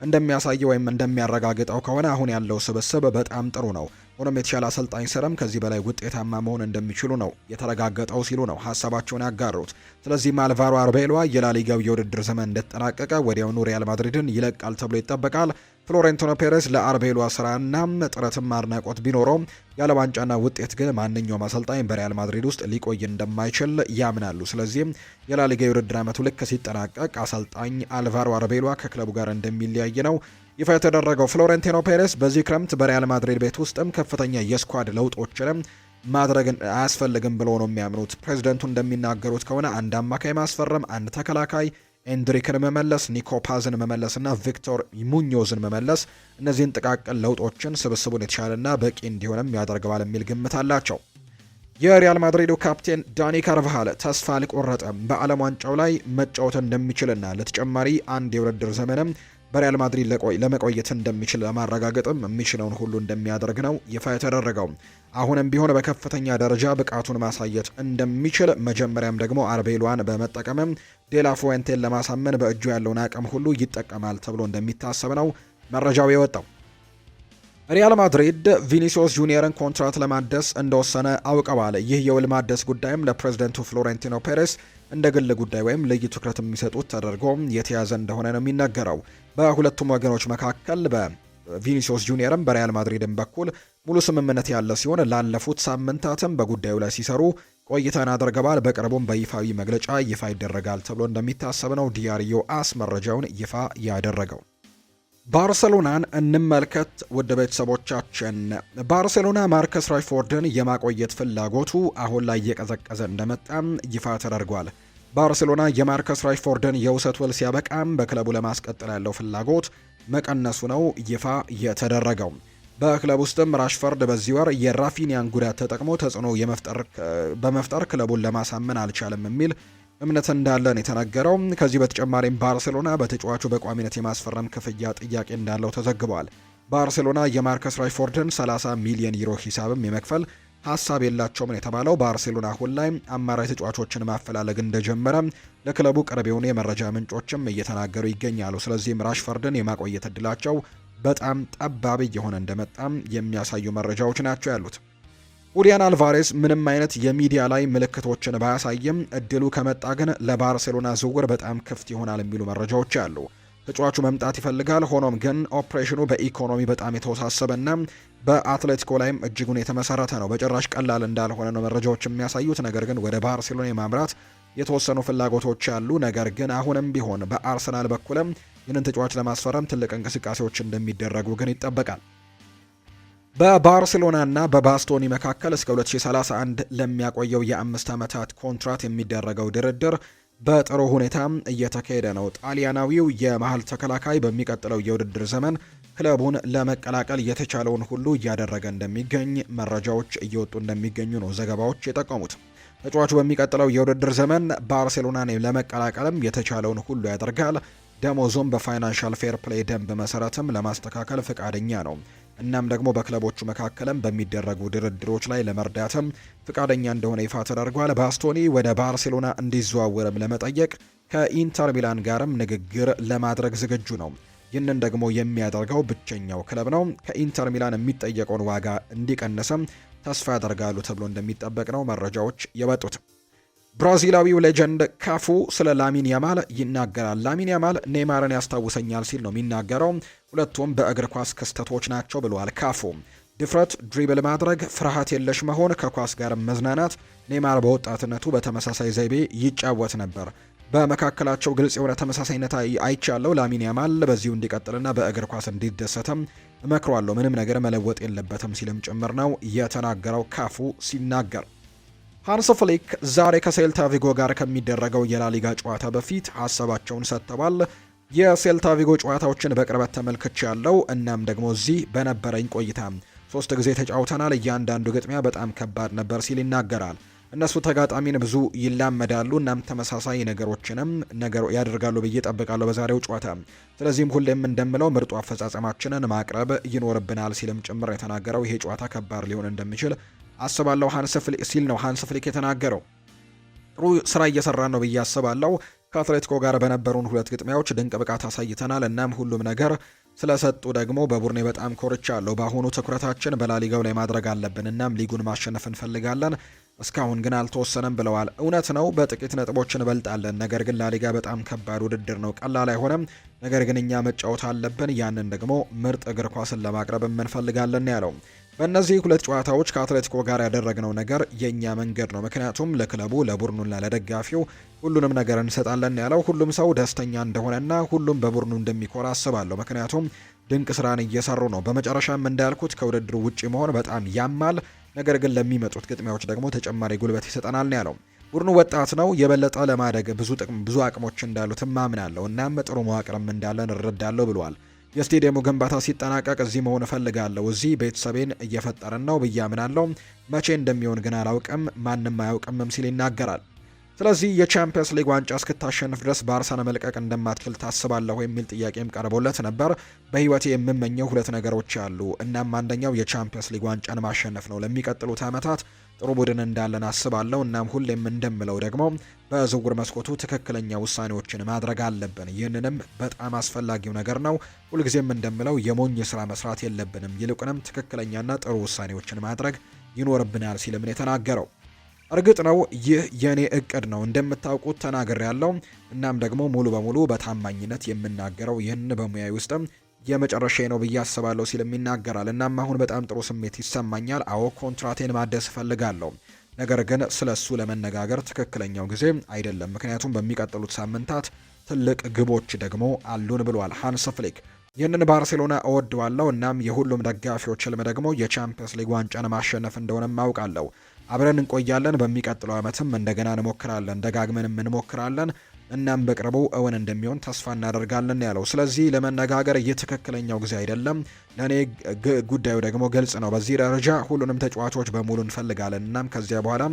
እንደሚያሳየው ወይም እንደሚያረጋግጠው ከሆነ አሁን ያለው ስብስብ በጣም ጥሩ ነው። ሆኖም የተሻለ አሰልጣኝ ስርም ከዚህ በላይ ውጤታማ መሆን እንደሚችሉ ነው የተረጋገጠው ሲሉ ነው ሀሳባቸውን ያጋሩት። ስለዚህም አልቫሮ አርቤሏ የላሊጋው የውድድር ዘመን እንደተጠናቀቀ ወዲያውኑ ሪያል ማድሪድን ይለቃል ተብሎ ይጠበቃል። ፍሎሬንቲኖ ፔሬስ ለአርቤሏ ስራና ጥረትም አድናቆት ቢኖረውም ያለ ዋንጫና ውጤት ግን ማንኛውም አሰልጣኝ በሪያል ማድሪድ ውስጥ ሊቆይ እንደማይችል ያምናሉ። ስለዚህም የላሊጋ የውድድር ዓመቱ ልክ ሲጠናቀቅ አሰልጣኝ አልቫሮ አርቤሏ ከክለቡ ጋር እንደሚለያይ ነው ይፋ የተደረገው። ፍሎሬንቲኖ ፔሬስ በዚህ ክረምት በሪያል ማድሪድ ቤት ውስጥም ከፍተኛ የስኳድ ለውጦችንም ማድረግ አያስፈልግም ብሎ ነው የሚያምኑት። ፕሬዚደንቱ እንደሚናገሩት ከሆነ አንድ አማካይ ማስፈረም፣ አንድ ተከላካይ ኤንድሪክን መመለስ፣ ኒኮ ፓዝን መመለስ እና ቪክቶር ሙኞዝን መመለስ፣ እነዚህን ጥቃቅን ለውጦችን ስብስቡን የተሻለና በቂ እንዲሆንም ያደርገዋል የሚል ግምት አላቸው። የሪያል ማድሪዱ ካፕቴን ዳኒ ካርቫሃል ተስፋ አልቆረጠም። በዓለም ዋንጫው ላይ መጫወት እንደሚችልና ለተጨማሪ አንድ የውድድር ዘመንም በሪያል ማድሪድ ለመቆየት እንደሚችል ለማረጋገጥም የሚችለውን ሁሉ እንደሚያደርግ ነው ይፋ የተደረገው። አሁንም ቢሆን በከፍተኛ ደረጃ ብቃቱን ማሳየት እንደሚችል መጀመሪያም ደግሞ አርቤሏን በመጠቀምም ዴላ ፉዌንቴን ለማሳመን በእጁ ያለውን አቅም ሁሉ ይጠቀማል ተብሎ እንደሚታሰብ ነው መረጃው የወጣው። ሪያል ማድሪድ ቪኒሲዮስ ጁኒየርን ኮንትራት ለማደስ እንደወሰነ አውቀዋል። ይህ የውል ማደስ ጉዳይም ለፕሬዝደንቱ ፍሎሬንቲኖ ፔሬስ እንደ ግል ጉዳይ ወይም ልዩ ትኩረት የሚሰጡት ተደርጎ የተያዘ እንደሆነ ነው የሚነገረው። በሁለቱም ወገኖች መካከል በቪኒሲዮስ ጁኒየርም በሪያል ማድሪድም በኩል ሙሉ ስምምነት ያለ ሲሆን ላለፉት ሳምንታትም በጉዳዩ ላይ ሲሰሩ ቆይታን አድርገዋል። በቅርቡም በይፋዊ መግለጫ ይፋ ይደረጋል ተብሎ እንደሚታሰብ ነው ዲያሪዮ አስ መረጃውን ይፋ ያደረገው። ባርሴሎናን እንመልከት ውድ ቤተሰቦቻችን። ባርሴሎና ማርከስ ራሽፎርድን የማቆየት ፍላጎቱ አሁን ላይ እየቀዘቀዘ እንደመጣም ይፋ ተደርጓል። ባርሴሎና የማርከስ ራሽፎርድን የውሰት ውል ሲያበቃም በክለቡ ለማስቀጠል ያለው ፍላጎት መቀነሱ ነው ይፋ የተደረገው። በክለብ ውስጥም ራሽፎርድ በዚህ ወር የራፊኒያን ጉዳት ተጠቅሞ ተጽዕኖ በመፍጠር ክለቡን ለማሳመን አልቻለም የሚል እምነት እንዳለን የተነገረው። ከዚህ በተጨማሪም ባርሴሎና በተጫዋቹ በቋሚነት የማስፈረም ክፍያ ጥያቄ እንዳለው ተዘግቧል። ባርሴሎና የማርከስ ራሽፎርድን 30 ሚሊዮን ዩሮ ሂሳብም የመክፈል ሀሳብ የላቸውም የተባለው። ባርሴሎና አሁን ላይ አማራጭ ተጫዋቾችን ማፈላለግ እንደጀመረ ለክለቡ ቅርብ የሆኑ የመረጃ ምንጮችም እየተናገሩ ይገኛሉ። ስለዚህም ራሽፎርድን የማቆየት እድላቸው በጣም ጠባብ እየሆነ እንደመጣም የሚያሳዩ መረጃዎች ናቸው ያሉት። ሁሊያን አልቫሬስ ምንም አይነት የሚዲያ ላይ ምልክቶችን ባያሳይም እድሉ ከመጣ ግን ለባርሴሎና ዝውውር በጣም ክፍት ይሆናል የሚሉ መረጃዎች አሉ። ተጫዋቹ መምጣት ይፈልጋል። ሆኖም ግን ኦፕሬሽኑ በኢኮኖሚ በጣም የተወሳሰበና በአትሌቲኮ ላይም እጅጉን የተመሰረተ ነው። በጭራሽ ቀላል እንዳልሆነ ነው መረጃዎች የሚያሳዩት። ነገር ግን ወደ ባርሴሎና የማምራት የተወሰኑ ፍላጎቶች ያሉ፣ ነገር ግን አሁንም ቢሆን በአርሰናል በኩልም ይህንን ተጫዋች ለማስፈረም ትልቅ እንቅስቃሴዎች እንደሚደረጉ ግን ይጠበቃል። በባርሴሎናና በባስቶኒ መካከል እስከ 2031 ለሚያቆየው የ5 ዓመታት ኮንትራት የሚደረገው ድርድር በጥሩ ሁኔታ እየተካሄደ ነው። ጣሊያናዊው የመሃል ተከላካይ በሚቀጥለው የውድድር ዘመን ክለቡን ለመቀላቀል የተቻለውን ሁሉ እያደረገ እንደሚገኝ መረጃዎች እየወጡ እንደሚገኙ ነው ዘገባዎች የጠቀሙት። ተጫዋቹ በሚቀጥለው የውድድር ዘመን ባርሴሎናን ለመቀላቀልም የተቻለውን ሁሉ ያደርጋል። ደሞዙም በፋይናንሻል ፌር ፕሌይ ደንብ መሰረትም ለማስተካከል ፈቃደኛ ነው። እናም ደግሞ በክለቦቹ መካከልም በሚደረጉ ድርድሮች ላይ ለመርዳትም ፈቃደኛ እንደሆነ ይፋ ተደርጓል። ባስቶኒ ወደ ባርሴሎና እንዲዘዋወርም ለመጠየቅ ከኢንተር ሚላን ጋርም ንግግር ለማድረግ ዝግጁ ነው። ይህንን ደግሞ የሚያደርገው ብቸኛው ክለብ ነው። ከኢንተር ሚላን የሚጠየቀውን ዋጋ እንዲቀንስም ተስፋ ያደርጋሉ ተብሎ እንደሚጠበቅ ነው መረጃዎች የወጡት። ብራዚላዊው ሌጀንድ ካፉ ስለ ላሚን ያማል ይናገራል። ላሚን ያማል ኔይማርን ያስታውሰኛል ሲል ነው የሚናገረው። ሁለቱም በእግር ኳስ ክስተቶች ናቸው ብለዋል ካፉ። ድፍረት፣ ድሪብል ማድረግ፣ ፍርሃት የለሽ መሆን፣ ከኳስ ጋር መዝናናት። ኔይማር በወጣትነቱ በተመሳሳይ ዘይቤ ይጫወት ነበር። በመካከላቸው ግልጽ የሆነ ተመሳሳይነት አይቻለሁ። ላሚን ያማል በዚሁ እንዲቀጥልና በእግር ኳስ እንዲደሰትም እመክሯለሁ። ምንም ነገር መለወጥ የለበትም ሲልም ጭምር ነው የተናገረው ካፉ ሲናገር። ሃንስ ፍሊክ ዛሬ ከሴልታ ቪጎ ጋር ከሚደረገው የላሊጋ ጨዋታ በፊት ሀሳባቸውን ሰጥተዋል። የሴልታ ቪጎ ጨዋታዎችን በቅርበት ተመልክቻለሁ። እናም ደግሞ እዚህ በነበረኝ ቆይታ 3 ጊዜ ተጫውተናል። እያንዳንዱ ግጥሚያ በጣም ከባድ ነበር ሲል ይናገራል። እነሱ ተጋጣሚን ብዙ ይላመዳሉ፣ እናም ተመሳሳይ ነገሮችንም ያደርጋሉ ብዬ ጠብቃለሁ በዛሬው ጨዋታ። ስለዚህም ሁሌም እንደምለው ምርጡ አፈጻጸማችንን ማቅረብ ይኖርብናል ሲልም ጭምር የተናገረው ይሄ ጨዋታ ከባድ ሊሆን እንደሚችል አስባለሁ ሲል ነው ሃንስ ፍሊክ የተናገረው። ጥሩ ስራ እየሰራን ነው ብዬ አስባለሁ። ከአትሌቲኮ ጋር በነበሩን 2 ግጥሚያዎች ድንቅ ብቃት አሳይተናል። እናም ሁሉም ነገር ስለሰጡ ደግሞ በቡድኔ በጣም ኮርቻለሁ። በአሁኑ ትኩረታችን በላሊጋው ላይ ማድረግ አለብን። እናም ሊጉን ማሸነፍ እንፈልጋለን። እስካሁን ግን አልተወሰነም ብለዋል። እውነት ነው፣ በጥቂት ነጥቦች እንበልጣለን። ነገር ግን ላሊጋ በጣም ከባድ ውድድር ነው፣ ቀላል አይሆንም። ነገር ግን እኛ መጫወት አለብን። ያንን ደግሞ ምርጥ እግር ኳስን ለማቅረብ እንፈልጋለን ያለው። በእነዚህ 2 ጨዋታዎች ከአትሌቲኮ ጋር ያደረግነው ነገር የኛ መንገድ ነው። ምክንያቱም ለክለቡ ለቡድኑና ለደጋፊው ሁሉንም ነገር እንሰጣለን ያለው። ሁሉም ሰው ደስተኛ እንደሆነና ሁሉም በቡድኑ እንደሚኮራ አስባለሁ። ምክንያቱም ድንቅ ስራን እየሰሩ ነው። በመጨረሻም እንዳልኩት ከውድድሩ ውጪ መሆን በጣም ያማል። ነገር ግን ለሚመጡት ግጥሚያዎች ደግሞ ተጨማሪ ጉልበት ይሰጠናል ነው ያለው። ቡድኑ ወጣት ነው። የበለጠ ለማደግ ብዙ አቅሞች እንዳሉትም ማምናለሁ። እናም ጥሩ መዋቅርም እንዳለን እረዳለሁ ብለዋል። የስቴዲየሙ ግንባታ ሲጠናቀቅ እዚህ መሆን እፈልጋለሁ። እዚህ ቤተሰቤን እየፈጠርን ነው ብዬ አምናለሁ። መቼ እንደሚሆን ግን አላውቅም፣ ማንም አያውቅምም ሲል ይናገራል። ስለዚህ የቻምፒየንስ ሊግ ዋንጫ እስክታሸንፍ ድረስ ባርሳን መልቀቅ እንደማትችል ታስባለሁ የሚል ጥያቄም ቀርቦለት ነበር። በህይወቴ የምመኘው 2 ነገሮች አሉ። እናም አንደኛው የቻምፒየንስ ሊግ ዋንጫን ማሸነፍ ነው። ለሚቀጥሉት ዓመታት ጥሩ ቡድን እንዳለን አስባለሁ። እናም ሁሌም እንደምለው ደግሞ በዝውውር መስኮቱ ትክክለኛ ውሳኔዎችን ማድረግ አለብን። ይህንንም በጣም አስፈላጊው ነገር ነው። ሁልጊዜም እንደምለው የሞኝ ስራ መስራት የለብንም። ይልቁንም ትክክለኛና ጥሩ ውሳኔዎችን ማድረግ ይኖርብናል ሲልም ነው የተናገረው። እርግጥ ነው ይህ የኔ እቅድ ነው እንደምታውቁት ተናግሬያለሁ። እናም ደግሞ ሙሉ በሙሉ በታማኝነት የምናገረው ይህን በሙያዊ ውስጥም የመጨረሻ ነው ብዬ አስባለሁ ሲልም ይናገራል። እናም አሁን በጣም ጥሩ ስሜት ይሰማኛል። አዎ ኮንትራቴን ማደስ እፈልጋለሁ። ነገር ግን ስለሱ ለመነጋገር ትክክለኛው ጊዜ አይደለም፣ ምክንያቱም በሚቀጥሉት ሳምንታት ትልቅ ግቦች ደግሞ አሉን ብሏል ሃንስ ፍሊክ። ይህንን ባርሴሎና እወደዋለሁ። እናም የሁሉም ደጋፊዎች ህልም ደግሞ የቻምፒየንስ ሊግ ዋንጫን ማሸነፍ እንደሆነም አውቃለሁ። አብረን እንቆያለን። በሚቀጥለው ዓመትም እንደገና እንሞክራለን፣ ደጋግመንም እንሞክራለን። እናም በቅርቡ እውን እንደሚሆን ተስፋ እናደርጋለን ያለው። ስለዚህ ለመነጋገር ይህ ትክክለኛው ጊዜ አይደለም። ለእኔ ጉዳዩ ደግሞ ግልጽ ነው። በዚህ ደረጃ ሁሉንም ተጫዋቾች በሙሉ እንፈልጋለን። እናም ከዚያ በኋላ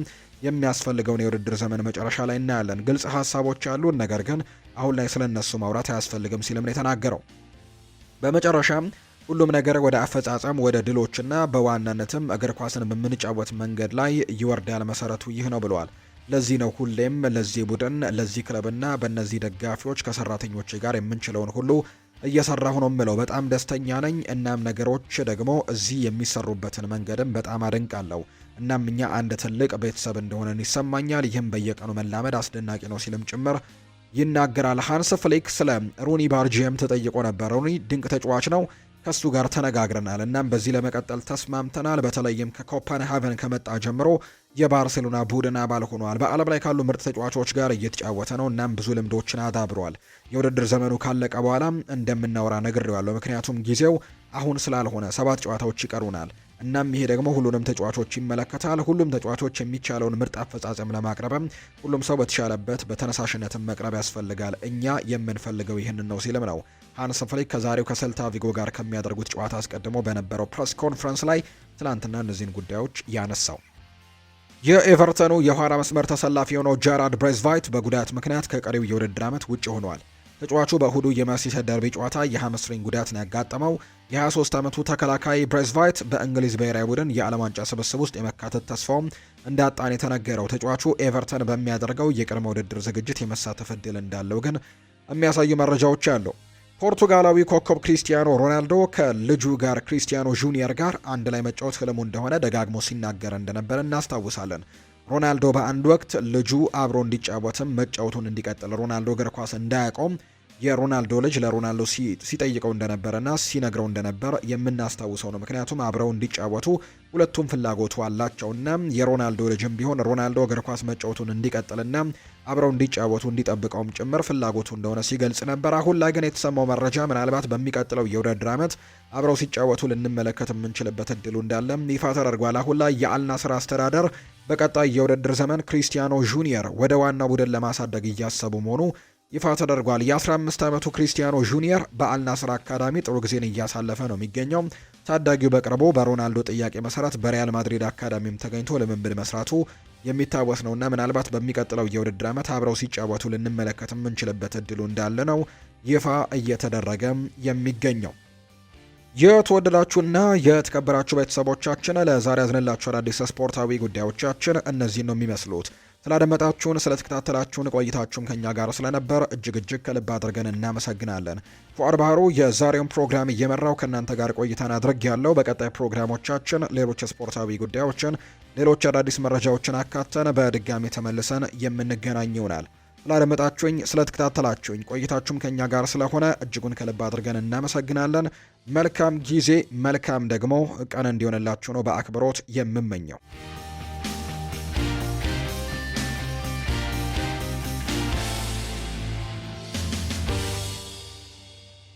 የሚያስፈልገውን የውድድር ዘመን መጨረሻ ላይ እናያለን። ግልጽ ሀሳቦች አሉን፣ ነገር ግን አሁን ላይ ስለነሱ ማውራት አያስፈልግም ሲልም ነው የተናገረው። በመጨረሻም ሁሉም ነገር ወደ አፈጻጸም፣ ወደ ድሎችና በዋናነትም እግር ኳስን በምንጫወት መንገድ ላይ ይወርዳል። መሰረቱ ይህ ነው ብለዋል። ለዚህ ነው ሁሌም ለዚህ ቡድን፣ ለዚህ ክለብና በእነዚህ ደጋፊዎች ከሰራተኞች ጋር የምንችለውን ሁሉ እየሰራሁ ነው የምለው። በጣም ደስተኛ ነኝ። እናም ነገሮች ደግሞ እዚህ የሚሰሩበትን መንገድም በጣም አደንቃለሁ። እናም እኛ አንድ ትልቅ ቤተሰብ እንደሆነን ይሰማኛል። ይህም በየቀኑ መላመድ አስደናቂ ነው ሲልም ጭምር ይናገራል። ሃንስ ፍሊክ ስለ ሩኒ ባርጂየም ተጠይቆ ነበር። ሩኒ ድንቅ ተጫዋች ነው፣ ከሱ ጋር ተነጋግረናል። እናም በዚህ ለመቀጠል ተስማምተናል። በተለይም ከኮፐንሃገን ከመጣ ጀምሮ የባርሴሎና ቡድን አባል ሆኗል። በዓለም ላይ ካሉ ምርጥ ተጫዋቾች ጋር እየተጫወተ ነው። እናም ብዙ ልምዶችን አዳብሯል። የውድድር ዘመኑ ካለቀ በኋላ እንደምናወራ ነግሬዋለሁ፣ ምክንያቱም ጊዜው አሁን ስላልሆነ 7 ጨዋታዎች ይቀሩናል። እናም ይሄ ደግሞ ሁሉንም ተጫዋቾች ይመለከታል። ሁሉም ተጫዋቾች የሚቻለውን ምርጥ አፈጻጸም ለማቅረብም ሁሉም ሰው በተሻለበት በተነሳሽነትም መቅረብ ያስፈልጋል። እኛ የምንፈልገው ይህንን ነው ሲልም ነው ሃንስ ፍሊክ ከዛሬው ከሴልታ ቪጎ ጋር ከሚያደርጉት ጨዋታ አስቀድሞ በነበረው ፕሬስ ኮንፈረንስ ላይ ትላንትና እነዚህን ጉዳዮች ያነሳው። የኤቨርተኑ የኋላ መስመር ተሰላፊ የሆነው ጃራድ ብሬዝቫይት በጉዳት ምክንያት ከቀሪው የውድድር ዓመት ውጭ ሆኗል። ተጫዋቹ በእሁዱ የመርሲሳይድ ደርቢ ጨዋታ የሃምስትሪንግ ጉዳት ነው ያጋጠመው። የ23 ዓመቱ ተከላካይ ብሬዝቫይት በእንግሊዝ ብሔራዊ ቡድን የዓለም ዋንጫ ስብስብ ውስጥ የመካተት ተስፋውም እንዳጣን የተነገረው ተጫዋቹ ኤቨርተን በሚያደርገው የቅድመ ውድድር ዝግጅት የመሳተፍ እድል እንዳለው ግን የሚያሳዩ መረጃዎች አሉ። ፖርቱጋላዊ ኮከብ ክሪስቲያኖ ሮናልዶ ከልጁ ጋር ክሪስቲያኖ ጁኒየር ጋር አንድ ላይ መጫወት ህልሙ እንደሆነ ደጋግሞ ሲናገር እንደነበረ እናስታውሳለን። ሮናልዶ በአንድ ወቅት ልጁ አብሮ እንዲጫወትም መጫወቱን እንዲቀጥል ሮናልዶ እግር ኳስ እንዳያቆም የሮናልዶ ልጅ ለሮናልዶ ሲጠይቀው እንደነበረና ሲነግረው እንደነበር የምናስታውሰው ነው። ምክንያቱም አብረው እንዲጫወቱ ሁለቱም ፍላጎቱ አላቸውና የሮናልዶ ልጅም ቢሆን ሮናልዶ እግር ኳስ መጫወቱን እንዲቀጥልና አብረው እንዲጫወቱ እንዲጠብቀውም ጭምር ፍላጎቱ እንደሆነ ሲገልጽ ነበር። አሁን ላይ ግን የተሰማው መረጃ ምናልባት በሚቀጥለው የውድድር ዓመት አብረው ሲጫወቱ ልንመለከት የምንችልበት እድሉ እንዳለ ይፋ ተደርጓል። አሁን ላይ የአልናስር አስተዳደር በቀጣይ የውድድር ዘመን ክሪስቲያኖ ጁኒየር ወደ ዋናው ቡድን ለማሳደግ እያሰቡ መሆኑ ይፋ ተደርጓል። የ15 ዓመቱ ክሪስቲያኖ ጁኒየር በአልናስር አካዳሚ ጥሩ ጊዜን እያሳለፈ ነው የሚገኘው። ታዳጊው በቅርቡ በሮናልዶ ጥያቄ መሰረት በሪያል ማድሪድ አካዳሚም ተገኝቶ ልምምድ መስራቱ የሚታወስ ነውና ምናልባት በሚቀጥለው የውድድር ዓመት አብረው ሲጫወቱ ልንመለከት የምንችልበት እድሉ እንዳለ ነው ይፋ እየተደረገ የሚገኘው። የተወደዳችሁና የተከበራችሁ ቤተሰቦቻችን ለዛሬ ያዝንላችሁ አዳዲስ ስፖርታዊ ጉዳዮቻችን እነዚህ ነው የሚመስሉት። ስላደመጣችሁን ስለተከታተላችሁን ቆይታችሁን ከኛ ጋር ስለነበር እጅግ ከልብ አድርገን እናመሰግናለን። ፉአድ ባህሩ የዛሬውን ፕሮግራም እየመራው ከእናንተ ጋር ቆይታን አድርግ ያለው። በቀጣይ ፕሮግራሞቻችን ሌሎች ስፖርታዊ ጉዳዮችን፣ ሌሎች አዳዲስ መረጃዎችን አካተን በድጋሚ ተመልሰን የምንገናኝ ይሆናል። ስላደመጣችሁኝ ስለተከታተላችሁኝ ቆይታችሁም ከኛ ጋር ስለሆነ እጅጉን ከልብ አድርገን እናመሰግናለን። መልካም ጊዜ መልካም ደግሞ ቀን እንዲሆንላችሁ ነው በአክብሮት የምመኘው።